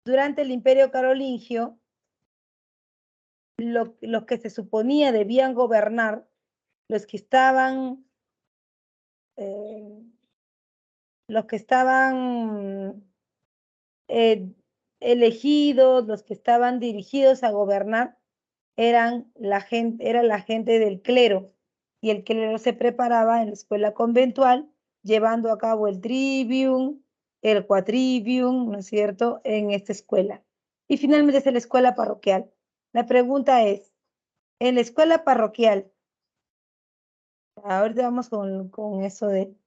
durante el Imperio Carolingio, los que se suponía debían gobernar, los que estaban, eh, los que estaban elegidos, los que estaban dirigidos a gobernar, era la gente del clero, y el clero se preparaba en la escuela conventual, llevando a cabo el trivium, el quadrivium, ¿no es cierto?, en esta escuela. Y finalmente es la escuela parroquial. La pregunta es, en la escuela parroquial, ahorita vamos con eso del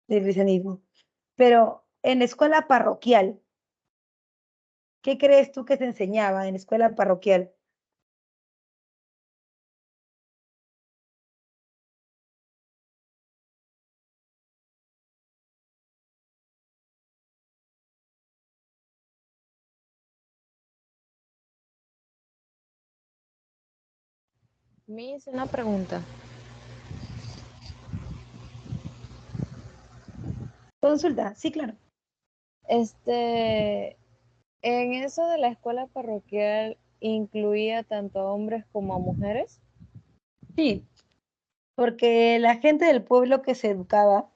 cristianismo, pero en la escuela parroquial, ¿qué crees tú que se enseñaba en la escuela parroquial? Miss, una pregunta. Consulta, sí, claro. En eso de la escuela parroquial, ¿incluía tanto a hombres como a mujeres? Sí, porque la gente del pueblo que se educaba,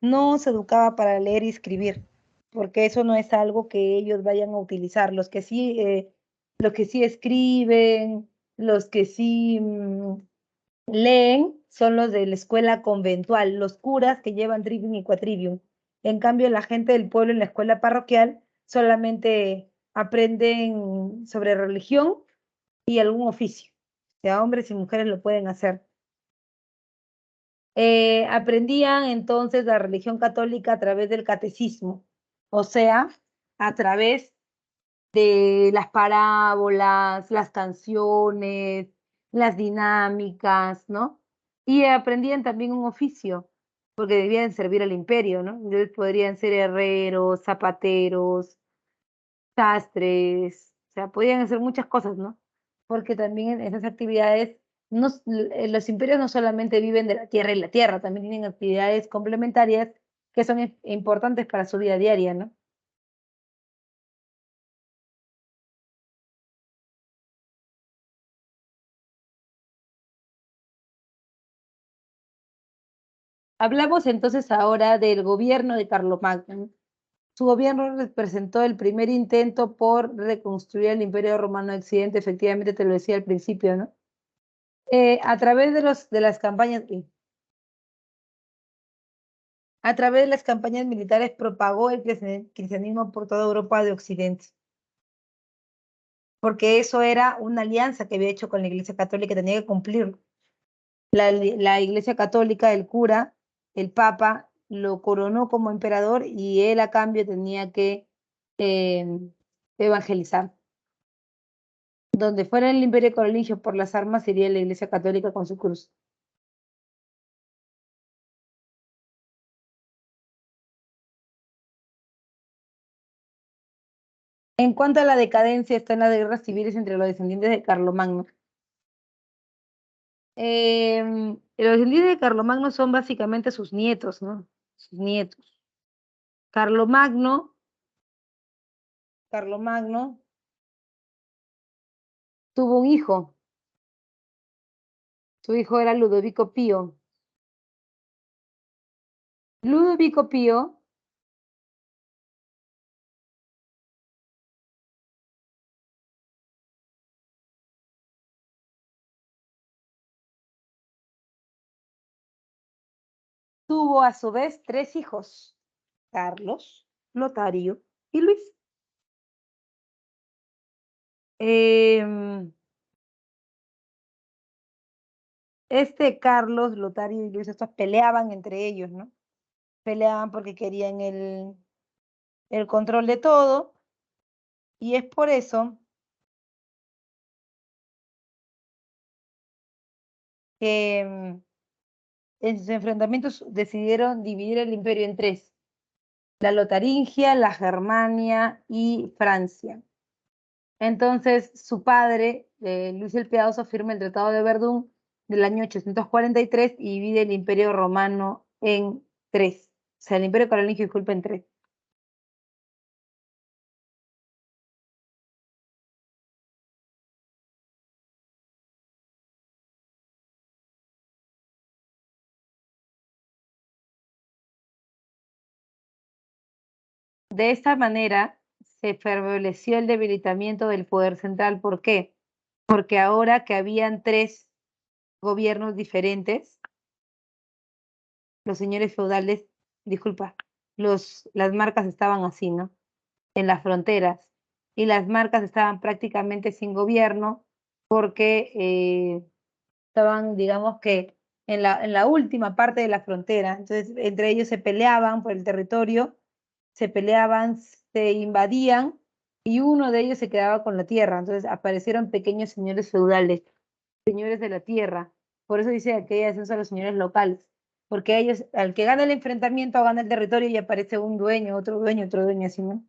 no se educaba para leer y escribir, porque eso no es algo que ellos vayan a utilizar. Los que sí escriben, los que sí leen, son los de la escuela conventual, los curas que llevan trivium y quatrivium. En cambio, la gente del pueblo en la escuela parroquial solamente aprenden sobre religión y algún oficio. O sea, hombres y mujeres lo pueden hacer. Aprendían entonces la religión católica a través del catecismo, o sea, a través de las parábolas, las canciones, las dinámicas, ¿no? Y aprendían también un oficio, porque debían servir al imperio, ¿no? Entonces podrían ser herreros, zapateros, sastres, o sea, podían hacer muchas cosas, ¿no? Porque también en esas actividades, los imperios no solamente viven de la tierra y la tierra, también tienen actividades complementarias que son importantes para su vida diaria, ¿no? Hablamos entonces ahora del gobierno de Carlomagno. Su gobierno representó el primer intento por reconstruir el Imperio Romano Occidente, efectivamente te lo decía al principio, ¿no? A través de las campañas, a través de las campañas militares propagó el cristianismo por toda Europa de Occidente, porque eso era una alianza que había hecho con la Iglesia Católica y tenía que cumplir. La Iglesia Católica, el cura, el Papa, lo coronó como emperador y él a cambio tenía que eh, evangelizar. Donde fuera el imperio carolingio por las armas iría la Iglesia Católica con su cruz. En cuanto a la decadencia, está en las guerras civiles entre los descendientes de Carlomagno. Los descendientes de Carlomagno son básicamente sus nietos, ¿no? Sus nietos. Carlomagno, Carlomagno tuvo un hijo. Su hijo era Ludovico Pío. Ludovico Pío tuvo a su vez tres hijos, Carlos, Lotario y Luis. Este Carlos, Lotario y Luis, estos peleaban entre ellos, ¿no? Peleaban porque querían el control de todo, y es por eso que en sus enfrentamientos decidieron dividir el imperio en tres: la Lotaringia, la Germania y Francia. Entonces, su padre, Luis el Piadoso, firma el Tratado de Verdún del año 843 y divide el Imperio Romano en tres. O sea, el Imperio Carolingio, disculpa, en tres. De esta manera se favoreció el debilitamiento del poder central. ¿Por qué? Porque ahora que habían tres gobiernos diferentes, los señores feudales, disculpa, las marcas estaban así, ¿no? En las fronteras. Y las marcas estaban prácticamente sin gobierno porque estaban, digamos que, en la última parte de la frontera. Entonces, entre ellos se peleaban por el territorio, se peleaban, se invadían y uno de ellos se quedaba con la tierra. Entonces aparecieron pequeños señores feudales, señores de la tierra. Por eso dice que ellos son los señores locales, porque ellos, al que gana el enfrentamiento, gana el territorio y aparece un dueño, otro dueño, así, ¿no?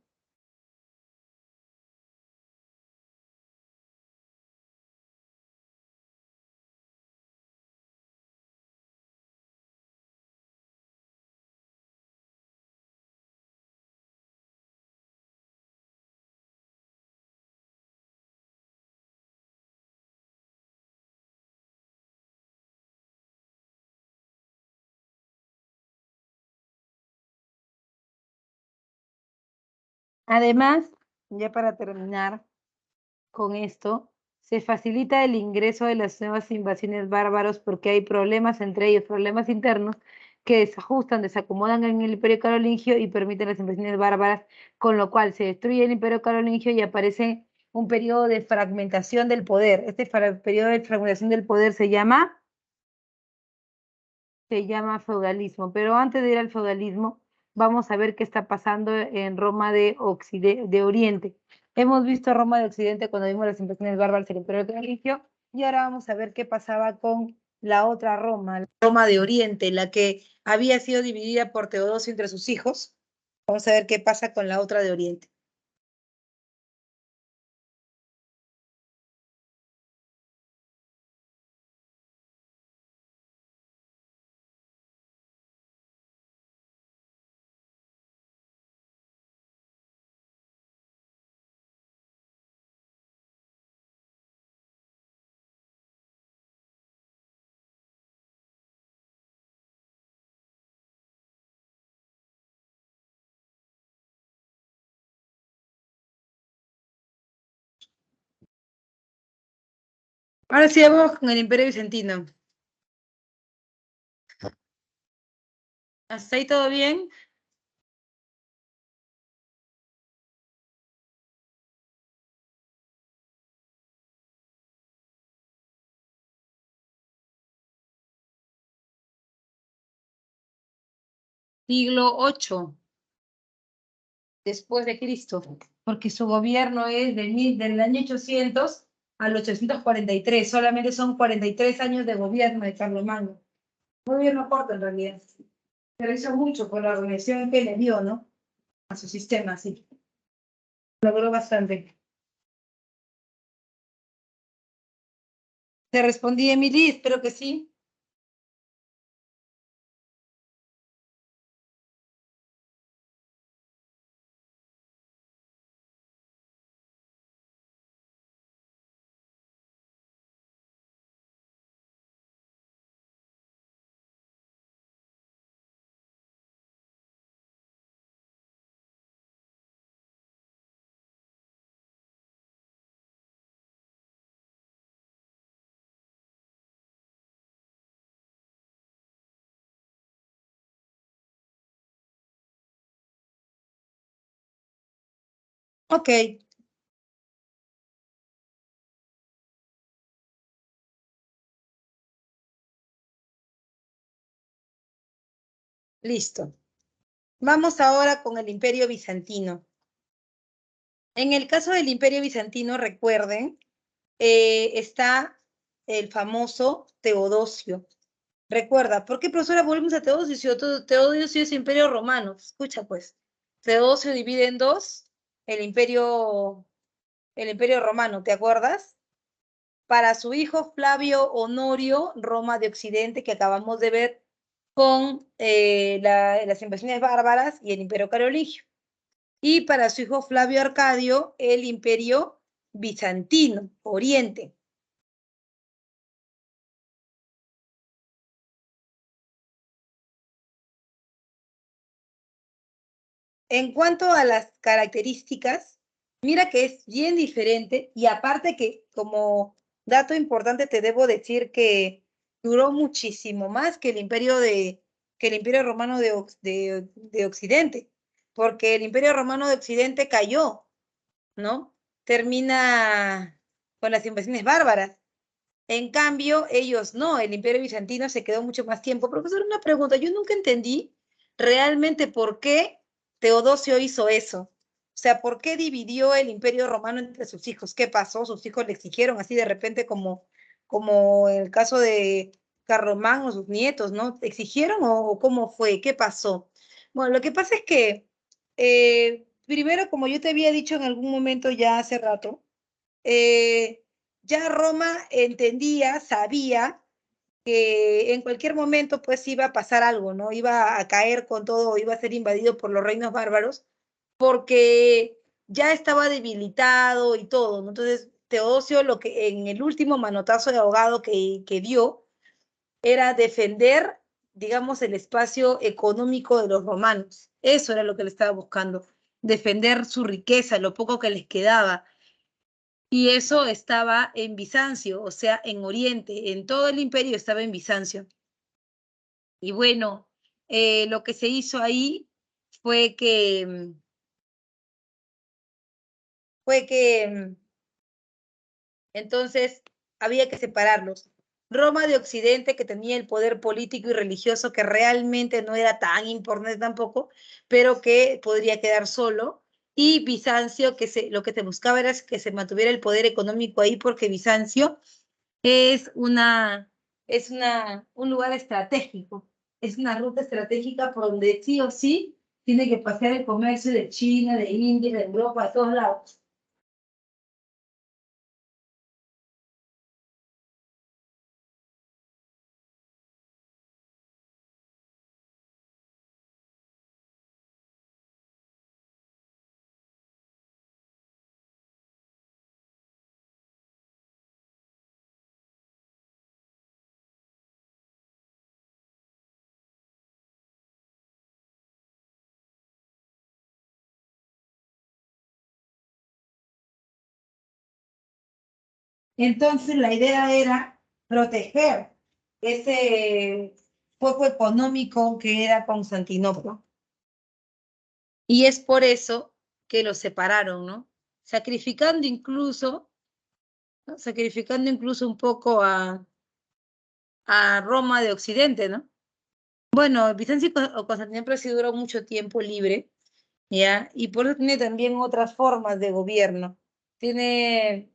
Además, ya para terminar con esto, se facilita el ingreso de las nuevas invasiones bárbaros porque hay problemas entre ellos, problemas internos que desajustan, desacomodan en el Imperio Carolingio y permiten las invasiones bárbaras, con lo cual se destruye el Imperio Carolingio y aparece un periodo de fragmentación del poder. Este periodo de fragmentación del poder se llama feudalismo. Pero antes de ir al feudalismo, vamos a ver qué está pasando en Roma de Oriente. Hemos visto Roma de Occidente cuando vimos las invasiones bárbaras del Imperio Carolingio, y ahora vamos a ver qué pasaba con la otra Roma, la Roma de Oriente, la que había sido dividida por Teodosio entre sus hijos. Vamos a ver qué pasa con la otra de Oriente. Ahora sí, vamos con el Imperio Bizantino. ¿Hasta ahí todo bien? Siglo VIII después de Cristo, porque su gobierno es del año 800 al 843, solamente son 43 años de gobierno de Carlomagno. Un gobierno corto en realidad, pero hizo mucho por la organización que le dio, ¿no? A su sistema, sí. Logró bastante. Te respondí, Emily, espero que sí. Ok, listo. Vamos ahora con el Imperio Bizantino. En el caso del Imperio Bizantino, recuerden, está el famoso Teodosio. Recuerda, ¿por qué, profesora, volvemos a Teodosio? Si Teodosio es Imperio Romano. Escucha, pues. Teodosio divide en dos el imperio Romano, ¿te acuerdas? Para su hijo Flavio Honorio, Roma de Occidente, que acabamos de ver con las invasiones bárbaras y el Imperio Carolingio. Y para su hijo Flavio Arcadio, el Imperio Bizantino, Oriente. En cuanto a las características, mira que es bien diferente, y aparte que como dato importante te debo decir que duró muchísimo más que el imperio romano de Occidente, porque el imperio romano de Occidente cayó, ¿no? Termina con las invasiones bárbaras. En cambio, ellos no, el imperio bizantino se quedó mucho más tiempo. Profesor, una pregunta, yo nunca entendí realmente por qué Teodosio hizo eso. O sea, ¿por qué dividió el imperio romano entre sus hijos? ¿Qué pasó? ¿Sus hijos le exigieron así de repente como el caso de Carlomagno, sus nietos, ¿no? ¿Exigieron o cómo fue? ¿Qué pasó? Bueno, lo que pasa es que primero, como yo te había dicho en algún momento ya hace rato, ya Roma entendía, sabía que en cualquier momento pues iba a pasar algo, ¿no? Iba a caer con todo, iba a ser invadido por los reinos bárbaros, porque ya estaba debilitado y todo, ¿no? Entonces, Teodosio lo que en el último manotazo de ahogado que dio era defender, digamos, el espacio económico de los romanos. Eso era lo que le estaba buscando. defender su riqueza, lo poco que les quedaba. Y eso estaba en Bizancio, o sea, en Oriente, en todo el imperio estaba en Bizancio. Y bueno, lo que se hizo ahí fue que, fue que entonces había que separarlos. Roma de Occidente, que tenía el poder político y religioso, que realmente no era tan importante tampoco, pero que podría quedar solo. Y Bizancio, lo que se buscaba era que se mantuviera el poder económico ahí, porque Bizancio es un lugar estratégico, es una ruta estratégica por donde sí o sí tiene que pasar el comercio de China, de India, de Europa, de todos lados. Entonces la idea era proteger ese foco económico que era Constantinopla. Y es por eso que los separaron, ¿no? Sacrificando incluso, ¿no? Sacrificando incluso un poco a Roma de Occidente, ¿no? Bueno, Bizancio o Constantinopla sí duró mucho tiempo libre, ¿ya? Y por eso tiene también otras formas de gobierno. Tiene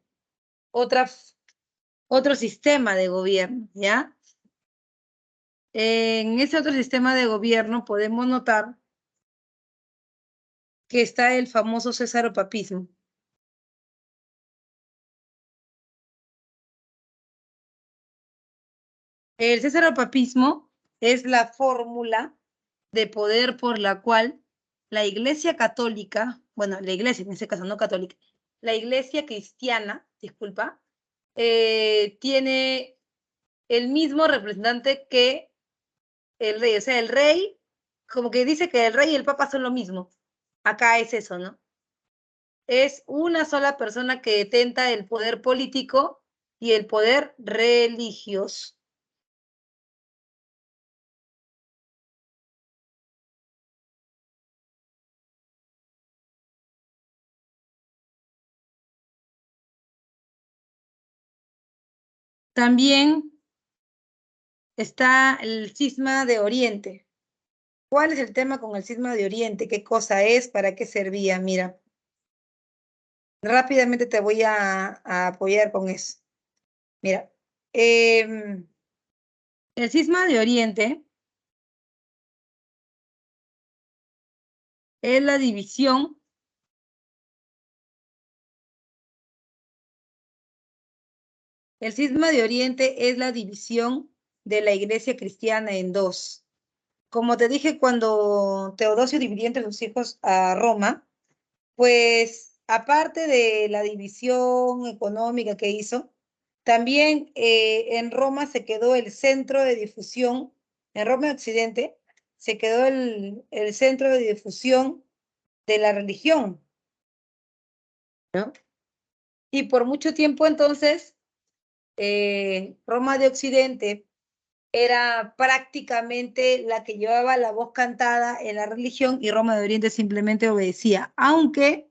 otro sistema de gobierno, ¿ya? En ese otro sistema de gobierno podemos notar que está el famoso césaropapismo. El césaropapismo es la fórmula de poder por la cual la Iglesia católica, bueno, la Iglesia en ese caso no católica, la Iglesia cristiana, disculpa, tiene el mismo representante que el rey. O sea, el rey, como que dice que el rey y el papa son lo mismo. Acá es eso, ¿no? Es una sola persona que detenta el poder político y el poder religioso. También está el cisma de Oriente. ¿Cuál es el tema con el cisma de Oriente? ¿Qué cosa es? ¿Para qué servía? Mira, rápidamente te voy a apoyar con eso. Mira, el cisma de Oriente es la división El cisma de Oriente es la división de la iglesia cristiana en dos. Como te dije, cuando Teodosio dividió entre sus hijos a Roma, pues aparte de la división económica que hizo, también en Roma se quedó el centro de difusión, en Roma Occidente se quedó el centro de difusión de la religión, ¿no? Y por mucho tiempo entonces, Roma de Occidente era prácticamente la que llevaba la voz cantada en la religión y Roma de Oriente simplemente obedecía, aunque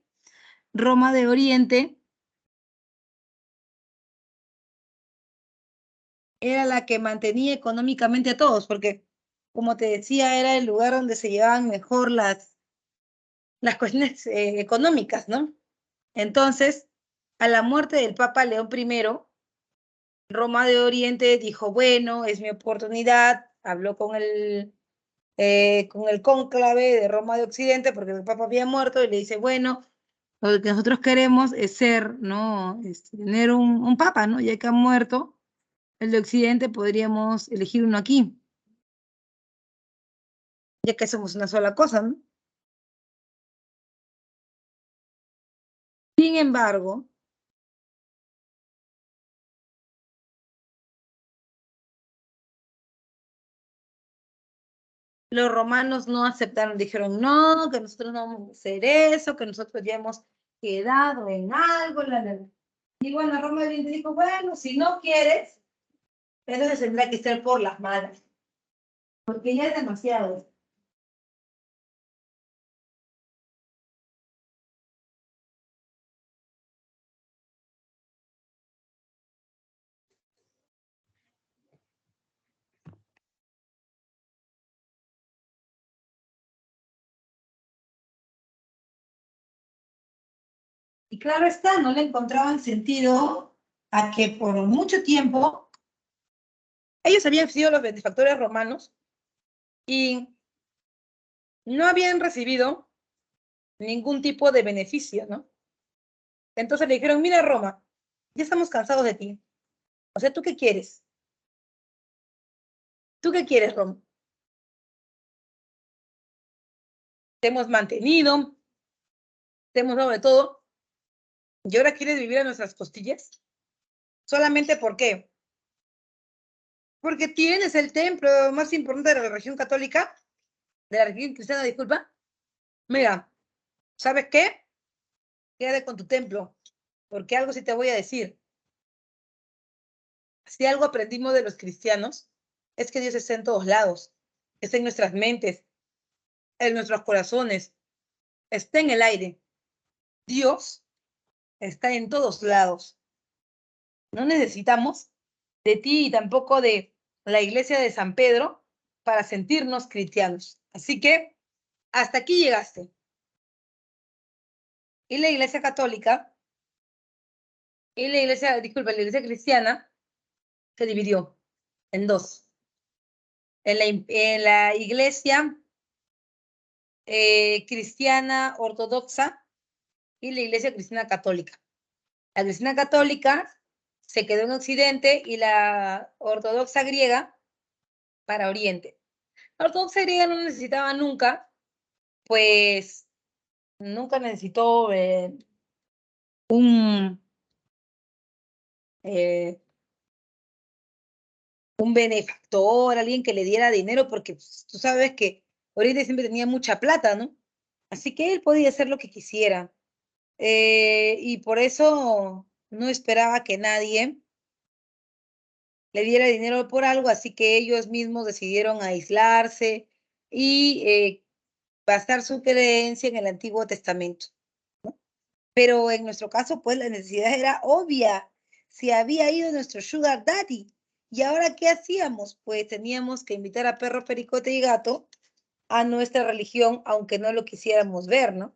Roma de Oriente era la que mantenía económicamente a todos, porque como te decía, era el lugar donde se llevaban mejor las cuestiones económicas, ¿no? Entonces, a la muerte del Papa León I, Roma de Oriente dijo, bueno, es mi oportunidad, habló con el cónclave de Roma de Occidente, porque el Papa había muerto, y le dice, bueno, lo que nosotros queremos es ser, ¿no? Tener un Papa, ¿no? Ya que ha muerto el de Occidente, podríamos elegir uno aquí, ya que somos una sola cosa, ¿no? Sin embargo, los romanos no aceptaron, dijeron no, que nosotros no vamos a hacer eso, que nosotros ya hemos quedado en algo. Y bueno, Roma de Oriente dijo, bueno, si no quieres, entonces tendrá que ser por las malas, porque ya es demasiado. Y claro está, no le encontraban sentido a que por mucho tiempo ellos habían sido los benefactores romanos y no habían recibido ningún tipo de beneficio, ¿no? Entonces le dijeron, mira Roma, ya estamos cansados de ti. O sea, ¿tú qué quieres? ¿Tú qué quieres, Roma? Te hemos mantenido, te hemos dado de todo, y ahora quieres vivir a nuestras costillas. ¿Solamente por qué? Porque tienes el templo más importante de la religión católica, de la religión cristiana, disculpa. Mira, ¿sabes qué? Quédate con tu templo, porque algo sí te voy a decir. Si algo aprendimos de los cristianos, es que Dios está en todos lados, está en nuestras mentes, en nuestros corazones, está en el aire. Dios está en todos lados. No necesitamos de ti y tampoco de la iglesia de San Pedro para sentirnos cristianos. Así que hasta aquí llegaste. Y la iglesia católica, y la iglesia, disculpa, la iglesia cristiana se dividió en dos. En la iglesia cristiana ortodoxa y la iglesia cristiana católica. La cristiana católica se quedó en Occidente y la ortodoxa griega para Oriente. La ortodoxa griega no necesitaba nunca, pues nunca necesitó un, eh, un benefactor, alguien que le diera dinero, porque pues, tú sabes que Oriente siempre tenía mucha plata, ¿no? Así que él podía hacer lo que quisiera. Y por eso no esperaba que nadie le diera dinero por algo, así que ellos mismos decidieron aislarse y basar su creencia en el Antiguo Testamento, ¿no? Pero en nuestro caso, pues la necesidad era obvia. Se había ido nuestro Sugar Daddy. ¿Y ahora qué hacíamos? Pues teníamos que invitar a Perro, Pericote y Gato a nuestra religión, aunque no lo quisiéramos ver, ¿no?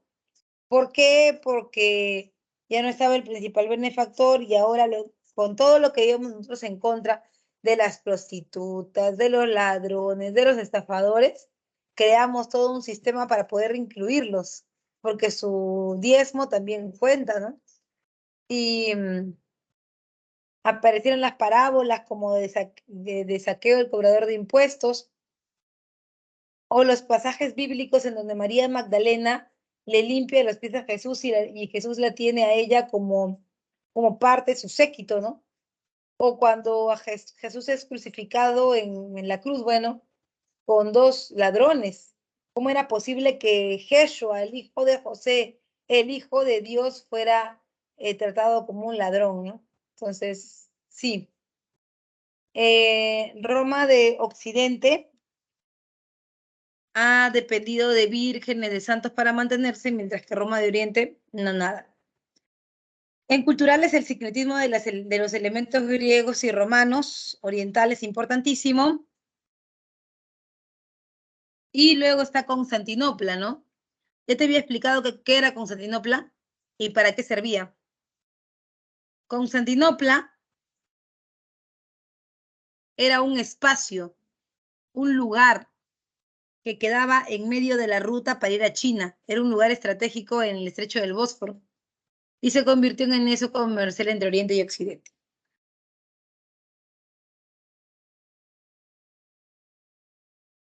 ¿Por qué? Porque ya no estaba el principal benefactor y ahora con todo lo que íbamos nosotros en contra de las prostitutas, de los ladrones, de los estafadores, creamos todo un sistema para poder incluirlos, porque su diezmo también cuenta, ¿no? Y aparecieron las parábolas como de saqueo del cobrador de impuestos, o los pasajes bíblicos en donde María Magdalena le limpia los pies a Jesús y Jesús la tiene a ella como parte de su séquito, ¿no? O cuando Jesús es crucificado en la cruz, bueno, con dos ladrones. ¿Cómo era posible que Jeshua, el hijo de José, el hijo de Dios, fuera tratado como un ladrón, ¿no? Entonces, sí. Roma de Occidente ha dependido de vírgenes, de santos para mantenerse, mientras que Roma de Oriente, no nada. En culturales, el sincretismo de los elementos griegos y romanos orientales importantísimo. Y luego está Constantinopla, ¿no? Ya te había explicado qué era Constantinopla y para qué servía. Constantinopla era un espacio, un lugar que quedaba en medio de la ruta para ir a China. Era un lugar estratégico en el estrecho del Bósforo y se convirtió en eso comercial entre Oriente y Occidente.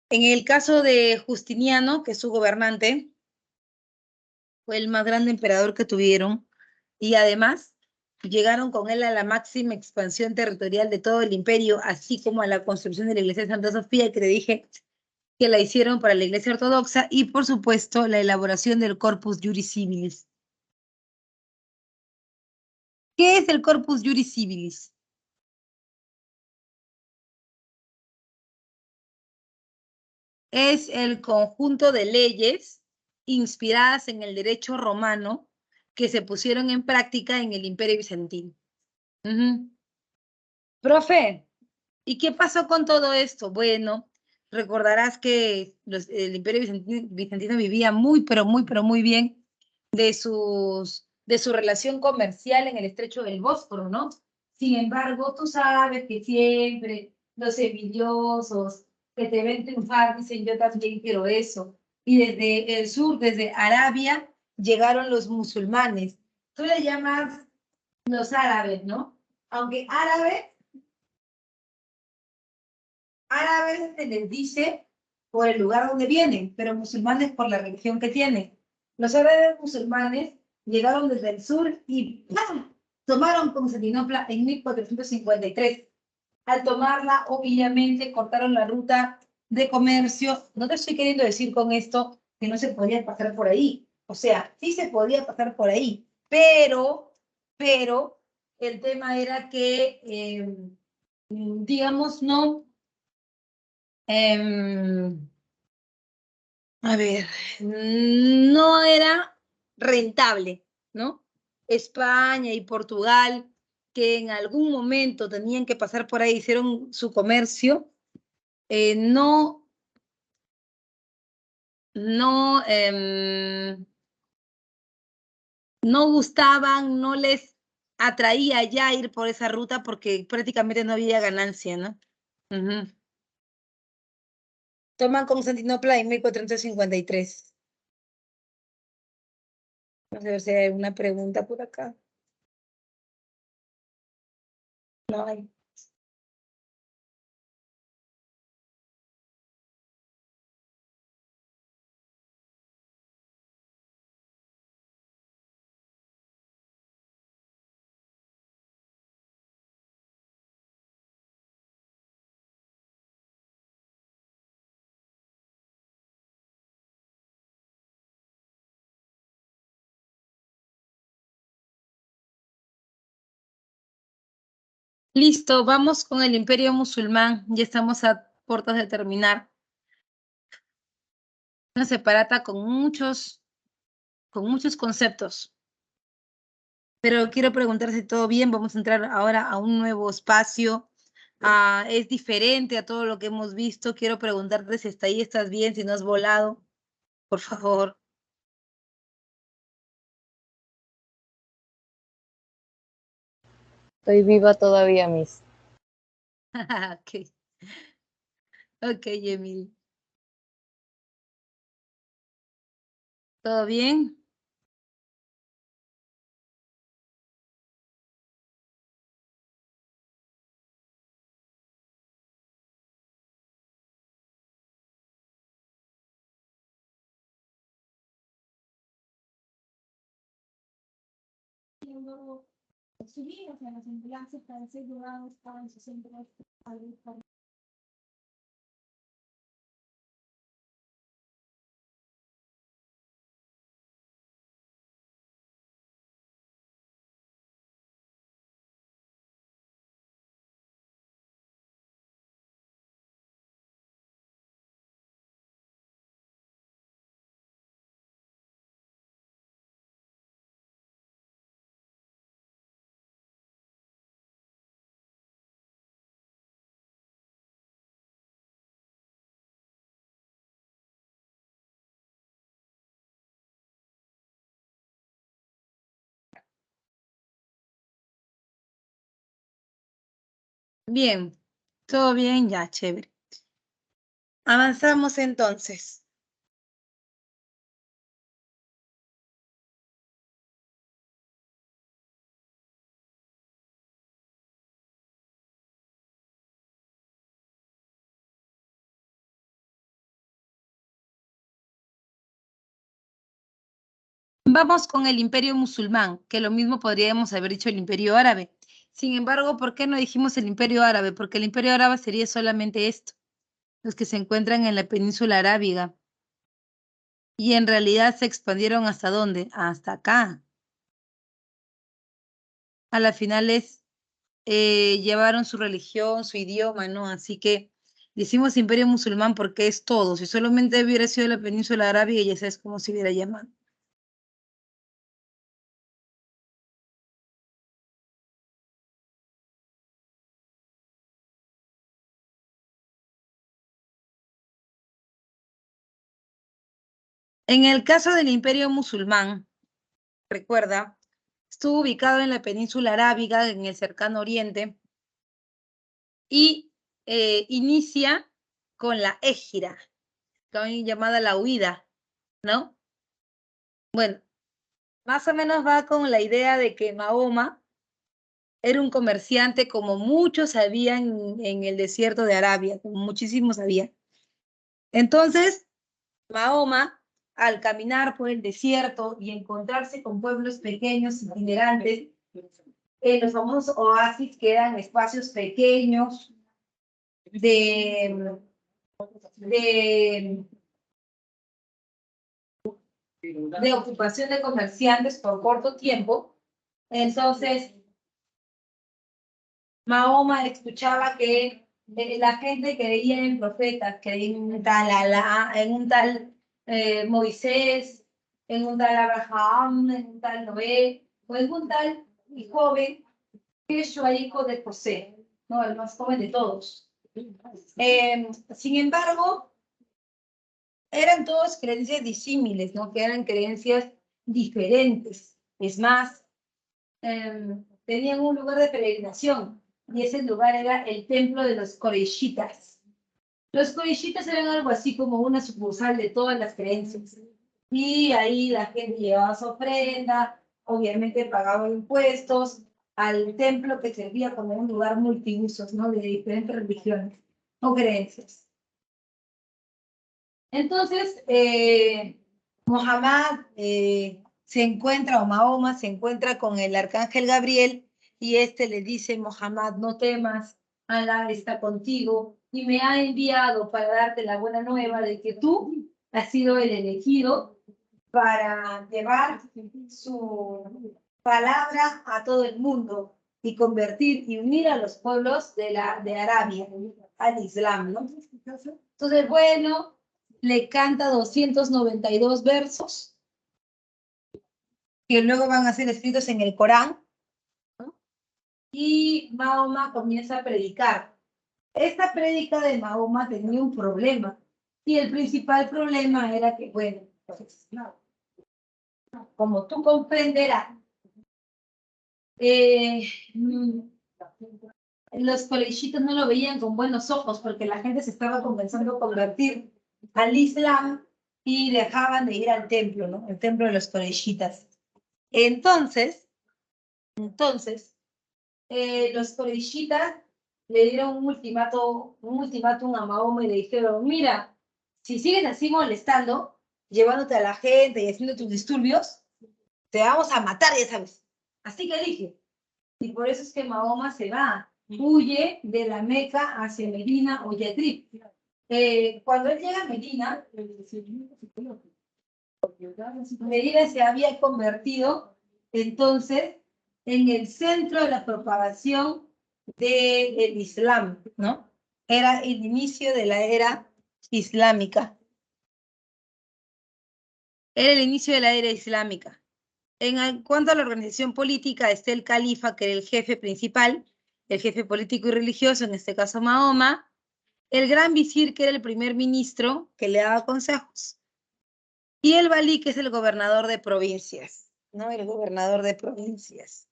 En el caso de Justiniano, que es su gobernante, fue el más grande emperador que tuvieron y además llegaron con él a la máxima expansión territorial de todo el imperio, así como a la construcción de la iglesia de Santa Sofía, que te dije que la hicieron para la Iglesia Ortodoxa y, por supuesto, la elaboración del Corpus Juris Civilis. ¿Qué es el Corpus Juris Civilis? Es el conjunto de leyes inspiradas en el derecho romano que se pusieron en práctica en el Imperio Bizantino. Profe, ¿y qué pasó con todo esto? Bueno, recordarás que el Imperio Bizantino vivía pero muy bien de su relación comercial en el estrecho del Bósforo, ¿no? Sin embargo, tú sabes que siempre los envidiosos que te ven triunfar dicen yo también quiero eso. Y desde el sur, desde Arabia, llegaron los musulmanes. Tú le llamas los árabes, ¿no? Aunque árabes se les dice por el lugar donde vienen, pero musulmanes por la religión que tienen. Los árabes musulmanes llegaron desde el sur y ¡pam!, tomaron Constantinopla en 1453. Al tomarla, obviamente, cortaron la ruta de comercio. No te estoy queriendo decir con esto que no se podía pasar por ahí. O sea, sí se podía pasar por ahí, pero el tema era que, digamos, no. A ver, no era rentable, ¿no? España y Portugal, que en algún momento tenían que pasar por ahí, hicieron su comercio, no, no gustaban, no les atraía ya ir por esa ruta porque prácticamente no había ganancia, ¿no? Toman Constantinopla en 1453. Vamos a ver si hay alguna pregunta por acá. No hay. Listo, vamos con el Imperio Musulmán. Ya estamos a puertas de terminar. Una separata con muchos conceptos. Pero quiero preguntar si todo bien. Vamos a entrar ahora a un nuevo espacio. Es diferente a todo lo que hemos visto. Quiero preguntarte si hasta ahí estás bien, si no has volado. Por favor. Estoy viva todavía, Miss. Ok. Ok, Emily. ¿Todo bien? Subimos a las ambulancias para ser llevados a sus centros. Bien, todo bien, ya, chévere. Avanzamos entonces. Vamos con el Imperio Musulmán, que lo mismo podríamos haber dicho el Imperio Árabe. Sin embargo, ¿por qué no dijimos el Imperio Árabe? Porque el Imperio Árabe sería solamente esto. los que se encuentran en la península arábiga. Y en realidad se expandieron ¿hasta dónde? Hasta acá. A la final llevaron su religión, su idioma, ¿no? Así que decimos imperio musulmán porque es todo. Si solamente hubiera sido la península arábiga, ya sabes cómo se hubiera llamado. En el caso del imperio musulmán, recuerda, estuvo ubicado en la península arábiga, en el cercano oriente, y inicia con la égira, también llamada la huida, ¿no? Bueno, más o menos va con la idea de que Mahoma era un comerciante como muchos habían en el desierto de Arabia, como muchísimos había. Entonces, Mahoma, al caminar por el desierto y encontrarse con pueblos pequeños, itinerantes, los famosos oasis, que eran espacios pequeños de, de, de ocupación de comerciantes por corto tiempo. Entonces, Mahoma escuchaba que la gente creía en profetas, creía en un tal Alá, en un tal Moisés, en un tal Abraham, en un tal Noé, o en un tal joven que es hijo de José, ¿no? El más joven de todos. Sin embargo, eran todas creencias disímiles, ¿no? Que eran creencias diferentes. Es más, tenían un lugar de peregrinación y ese lugar era el templo de los coreishitas. Los coreishitas eran algo así como una sucursal de todas las creencias. Y ahí la gente llevaba su ofrenda, obviamente pagaba impuestos al templo que servía como un lugar multiusos, ¿no? De diferentes religiones o creencias. Entonces, Muhammad se encuentra, o Mahoma se encuentra con el arcángel Gabriel y este le dice: Muhammad, no temas, Alá está contigo y me ha enviado para darte la buena nueva de que tú has sido el elegido para llevar su palabra a todo el mundo y convertir y unir a los pueblos de Arabia al Islam, ¿no? Entonces, bueno, le canta 292 versos que luego van a ser escritos en el Corán, ¿no? Y Mahoma comienza a predicar. Esta prédica de Mahoma tenía un problema y el principal problema era que, bueno, pues, no, como tú comprenderás, los colegitos no lo veían con buenos ojos porque la gente se estaba comenzando a convertir al Islam y dejaban de ir al templo, ¿no? El templo de los colegitas. Entonces, los colegitas le dieron un ultimátum a Mahoma y le dijeron: mira, si sigues así molestando, llevándote a la gente y haciendo tus disturbios, te vamos a matar, ya sabes. Así que dije. Y por eso es que Mahoma se va, huye de la Meca hacia Medina o Yathrib. Cuando él llega a Medina, Medina se había convertido entonces en el centro de la propagación del Islam, ¿no? Era el inicio de la era islámica. Era el inicio de la era islámica. En cuanto a la organización política, está el califa, que era el jefe principal, el jefe político y religioso, en este caso Mahoma, el gran visir, que era el primer ministro, que le daba consejos, y el valí, que es el gobernador de provincias, ¿no? El gobernador de provincias.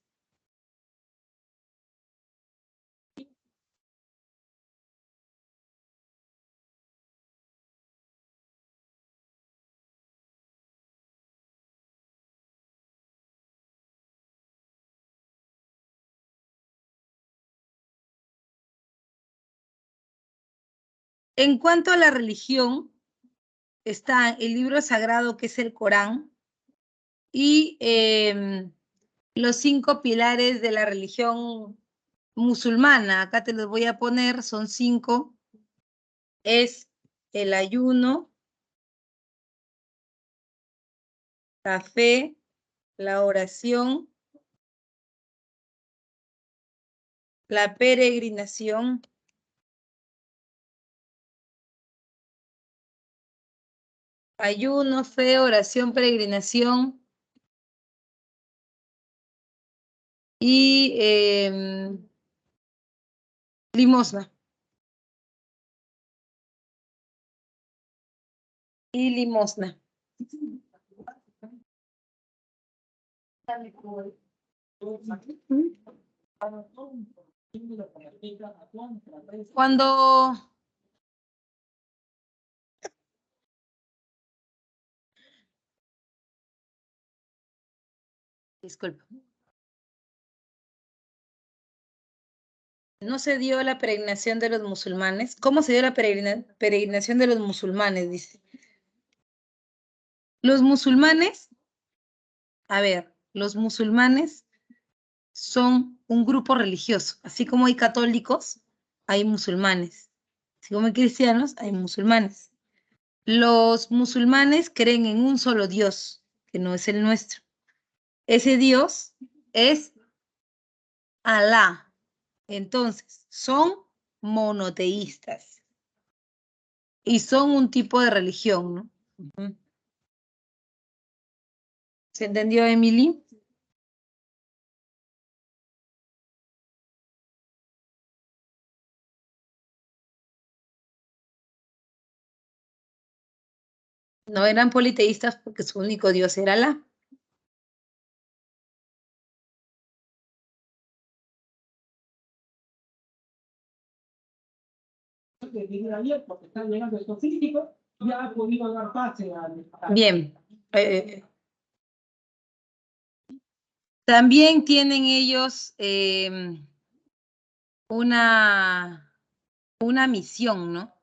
En cuanto a la religión, está el libro sagrado, que es el Corán, y los 5 pilares de la religión musulmana. Acá te los voy a poner, son 5. es el ayuno, la fe, la oración, la peregrinación, ayuno, fe, oración, peregrinación y limosna. Y limosna. Cuando disculpa. No se dio la peregrinación de los musulmanes. ¿Cómo se dio la peregrinación de los musulmanes? Dice. Los musulmanes, a ver, los musulmanes son un grupo religioso. Así como hay católicos, hay musulmanes. Así como hay cristianos, hay musulmanes. Los musulmanes creen en un solo Dios, que no es el nuestro. Ese Dios es Alá. Entonces, son monoteístas y son un tipo de religión, ¿no? Ujú. ¿Se entendió, Emily? No eran politeístas porque su único Dios era Alá. Bien. También tienen ellos una misión, ¿no?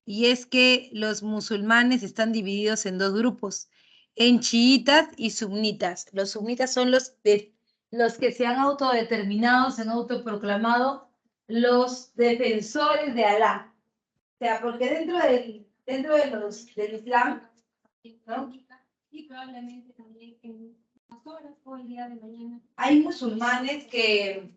Y es que los musulmanes están divididos en dos grupos, en chiitas y sunitas. Los sunitas son los que se han autodeterminado, se han autoproclamado los defensores de Alá. O sea, porque dentro del Islam, ¿no? Y probablemente también en las horas o el día de mañana hay musulmanes que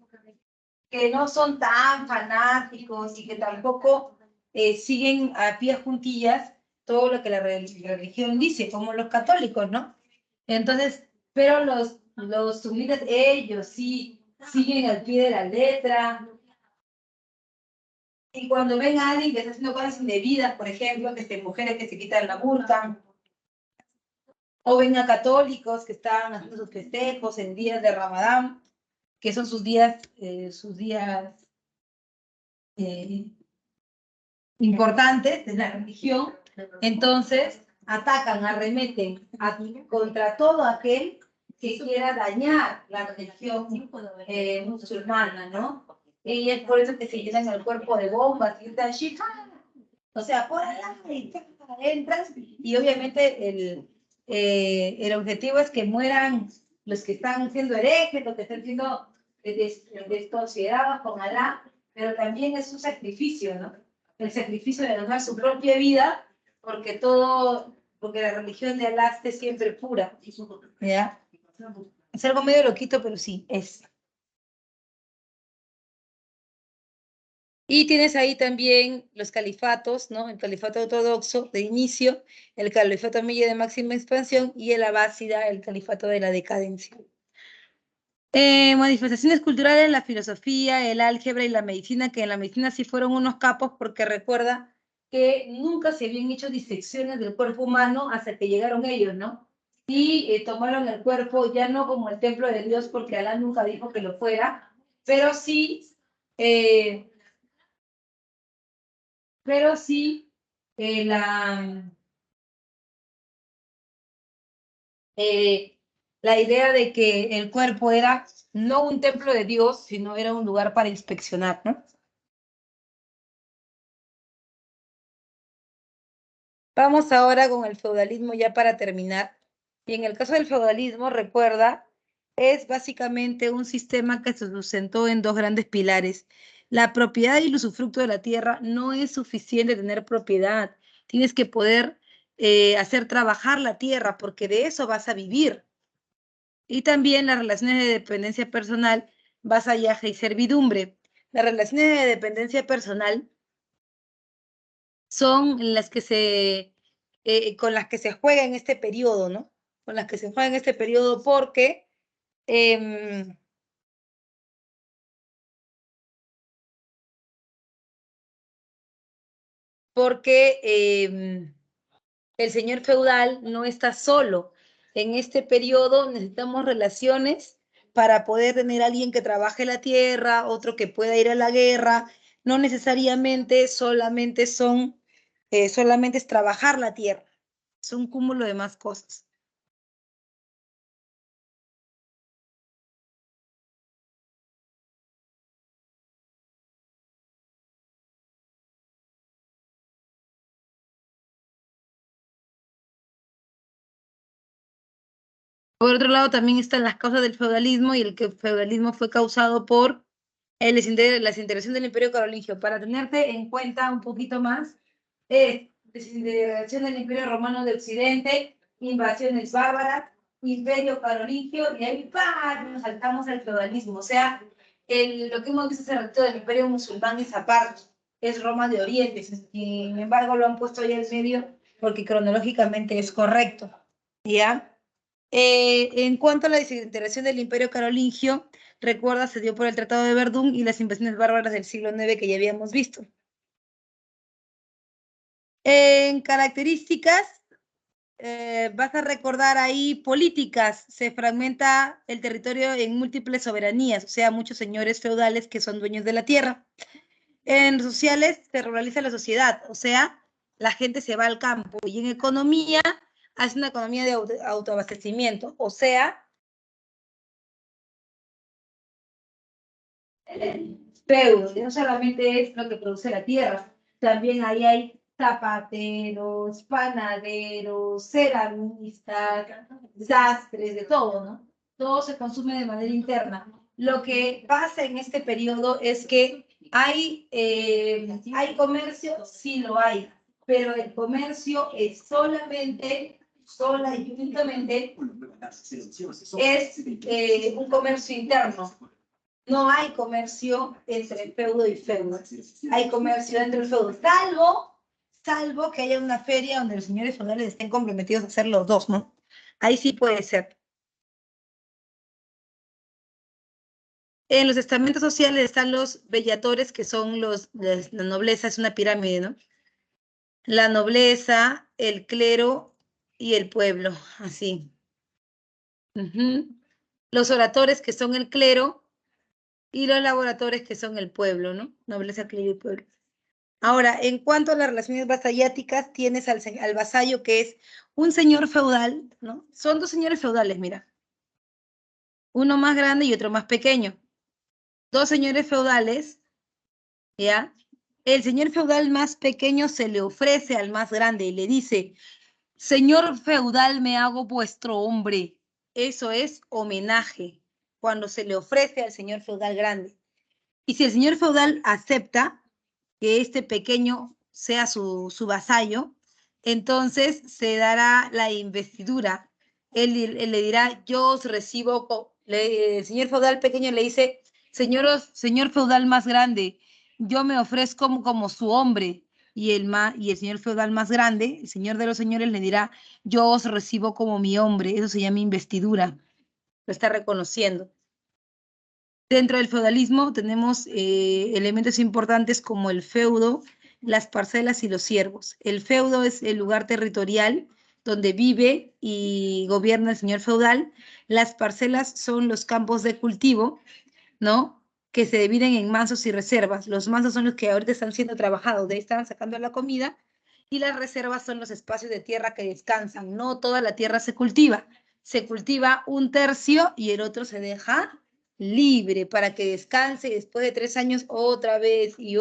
no son tan fanáticos y que tampoco siguen a pie juntillas todo lo que la religión dice, como los católicos, ¿no? Entonces, pero los sunitas, ellos sí siguen al pie de la letra. Y cuando ven a alguien que está haciendo cosas indebidas, por ejemplo, que mujeres que se quitan la burka, o ven a católicos que están haciendo sus festejos en días de Ramadán, que son sus días importantes de la religión, entonces atacan, arremeten contra todo aquel que quiera dañar la religión musulmana, ¿no? Y es por eso que se llenan el cuerpo de bombas y están o sea, por allá entras y obviamente el objetivo es que mueran los que están siendo herejes, los que están siendo desconsiderados con Alá, pero también es un sacrificio, ¿no? El sacrificio de dar su propia vida, porque la religión de Alá esté siempre pura, ¿ya? Es algo medio loquito, pero sí, es. Y tienes ahí también los califatos, ¿no? El califato ortodoxo de inicio, el califato amilla de máxima expansión y el abásida, el califato de la decadencia. Manifestaciones culturales, la filosofía, el álgebra y la medicina, que en la medicina sí fueron unos capos porque recuerda que nunca se habían hecho disecciones del cuerpo humano hasta que llegaron ellos, ¿no? Y tomaron el cuerpo ya no como el templo de Dios porque Alá nunca dijo que lo fuera, pero sí la idea de que el cuerpo era no un templo de Dios, sino era un lugar para inspeccionar, ¿no? Vamos ahora con el feudalismo ya para terminar. Y en el caso del feudalismo, recuerda, es básicamente un sistema que se sustentó en dos grandes pilares. La propiedad y el usufructo de la tierra no es suficiente tener propiedad. Tienes que poder hacer trabajar la tierra porque de eso vas a vivir. Y también las relaciones de dependencia personal, vasallaje y servidumbre. Las relaciones de dependencia personal son las que con las que se juega en este periodo, ¿no? Con las que se juega en este periodo porque el señor feudal no está solo. En este periodo necesitamos relaciones para poder tener a alguien que trabaje la tierra, otro que pueda ir a la guerra. No necesariamente solamente es trabajar la tierra. Es un cúmulo de más cosas. Por otro lado, también están las causas del feudalismo y el que el feudalismo fue causado por la desintegración del Imperio Carolingio. Para tenerte en cuenta un poquito más, es desintegración del Imperio Romano de Occidente, invasiones bárbaras, Imperio Carolingio, y ahí ¡pam! Nos saltamos al feudalismo. O sea, lo que hemos visto hace rato del Imperio Musulmán es aparte, es Roma de Oriente. Sin embargo, lo han puesto ahí en medio porque cronológicamente es correcto. ¿Ya? En cuanto a la desintegración del Imperio Carolingio, recuerda, se dio por el Tratado de Verdún y las invasiones bárbaras del siglo IX que ya habíamos visto. En características, vas a recordar ahí políticas, se fragmenta el territorio en múltiples soberanías, o sea, muchos señores feudales que son dueños de la tierra. En sociales se ruraliza la sociedad, o sea, la gente se va al campo. Y en economía, hace una economía de autoabastecimiento, o sea, feudo, no solamente es lo que produce la tierra, también ahí hay zapateros, panaderos, ceramistas, sastres, de todo, ¿no? Todo se consume de manera interna. Lo que pasa en este periodo es que hay comercio, sí lo hay, pero el comercio es sola y únicamente es un comercio interno. No hay comercio entre feudo y feudo. Hay comercio entre el feudo, salvo que haya una feria donde los señores feudales estén comprometidos a hacer los dos, ¿no? Ahí sí puede ser. En los estamentos sociales están los vellatores, que son la nobleza, es una pirámide, ¿no? La nobleza, el clero y el pueblo, así. Los oradores, que son el clero, y los laboradores, que son el pueblo, ¿no? Nobleza, clero y pueblo. Ahora, en cuanto a las relaciones vasalláticas, tienes al vasallo, que es un señor feudal, ¿no? Son dos señores feudales, mira. Uno más grande y otro más pequeño. Dos señores feudales, ¿ya? El señor feudal más pequeño se le ofrece al más grande y le dice, señor feudal, me hago vuestro hombre. Eso es homenaje, cuando se le ofrece al señor feudal grande. Y si el señor feudal acepta que este pequeño sea su vasallo, entonces se dará la investidura. Él le dirá, yo os recibo, el señor feudal pequeño le dice, señor feudal más grande, yo me ofrezco como su hombre. Y el señor feudal más grande, el señor de los señores, le dirá, yo os recibo como mi hombre. Eso se llama investidura. Lo está reconociendo. Dentro del feudalismo tenemos elementos importantes como el feudo, las parcelas y los siervos. El feudo es el lugar territorial donde vive y gobierna el señor feudal. Las parcelas son los campos de cultivo, ¿no? Que se dividen en mansos y reservas. Los mansos son los que ahorita están siendo trabajados, de ahí están sacando la comida, y las reservas son los espacios de tierra que descansan. No toda la tierra se cultiva un tercio y el otro se deja libre para que descanse después de 3 años otra vez y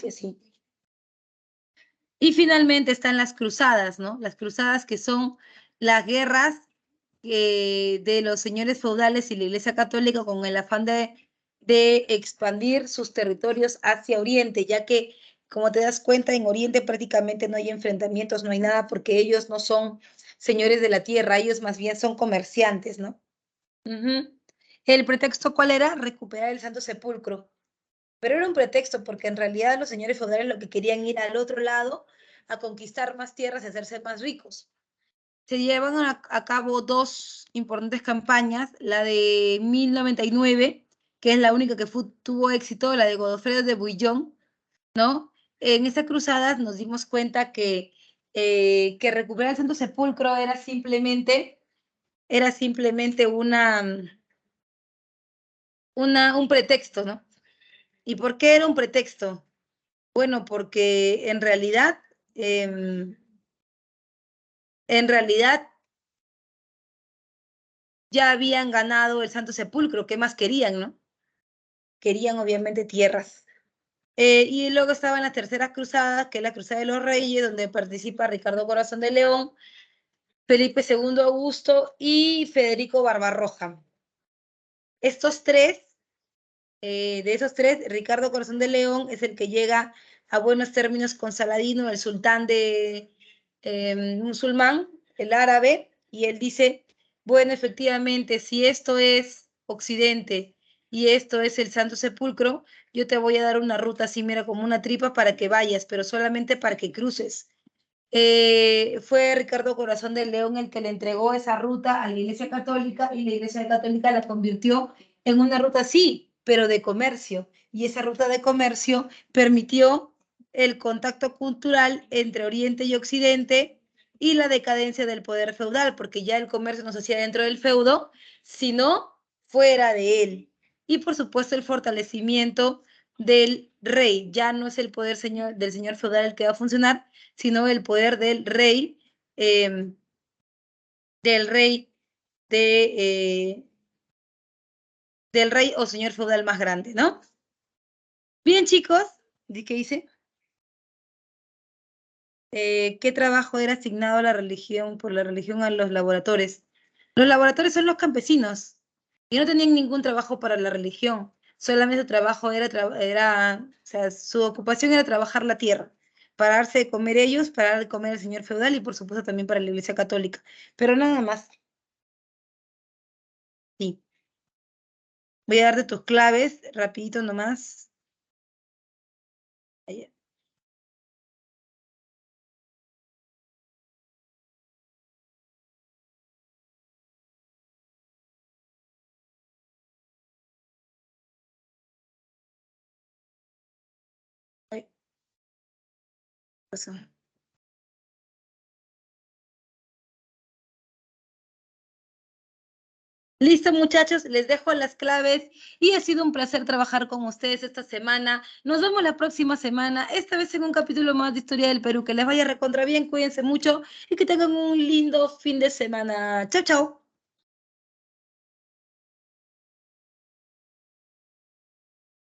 así. Y finalmente están las cruzadas, ¿no? Las cruzadas, que son las guerras de los señores feudales y la Iglesia Católica con el afán de de expandir sus territorios hacia Oriente, ya que, como te das cuenta, en Oriente prácticamente no hay enfrentamientos, no hay nada, porque ellos no son señores de la tierra, ellos más bien son comerciantes, ¿no? ¿El pretexto cuál era? Recuperar el Santo Sepulcro. Pero era un pretexto, porque en realidad los señores feudales lo que querían ir al otro lado a conquistar más tierras y hacerse más ricos. Se llevaron a cabo dos importantes campañas, la de 1099, que es la única que tuvo éxito, la de Godofredo de Bouillon, ¿no? En esas cruzadas nos dimos cuenta que recuperar el Santo Sepulcro era simplemente un pretexto, ¿no? ¿Y por qué era un pretexto? Bueno, porque en realidad ya habían ganado el Santo Sepulcro. ¿Qué más querían, no? Querían obviamente tierras. Y luego estaban las terceras cruzadas, que es la Cruzada de los Reyes, donde participa Ricardo Corazón de León, Felipe II Augusto y Federico Barbarroja. Estos tres, de esos tres, Ricardo Corazón de León es el que llega a buenos términos con Saladino, el sultán de musulmán, el árabe, y él dice, bueno, efectivamente, si esto es Occidente y esto es el Santo Sepulcro, yo te voy a dar una ruta así, mira, como una tripa para que vayas, pero solamente para que cruces. Fue Ricardo Corazón de León el que le entregó esa ruta a la Iglesia Católica, y la Iglesia Católica la convirtió en una ruta, sí, pero de comercio. Y esa ruta de comercio permitió el contacto cultural entre Oriente y Occidente y la decadencia del poder feudal, porque ya el comercio no se hacía dentro del feudo, sino fuera de él. Y por supuesto el fortalecimiento del rey. Ya no es el poder del señor feudal el que va a funcionar, sino el poder del rey de, del rey o señor feudal más grande, ¿no? Bien, chicos, ¿qué hice? ¿Qué trabajo era asignado a la religión, por la religión, a los laboradores? Los laboradores son los campesinos y no tenían ningún trabajo para la religión. Solamente su trabajo o sea, su ocupación era trabajar la tierra, para darse de comer ellos, para dar de comer al señor feudal y por supuesto también para la Iglesia Católica. Pero nada más. Sí. Voy a darte tus claves, rapidito nomás. Ahí. Ahí. Pasó. Listo, muchachos, les dejo las claves y ha sido un placer trabajar con ustedes esta semana. Nos vemos la próxima semana, esta vez en un capítulo más de Historia del Perú. Que les vaya recontra bien, cuídense mucho y que tengan un lindo fin de semana. Chao, chao.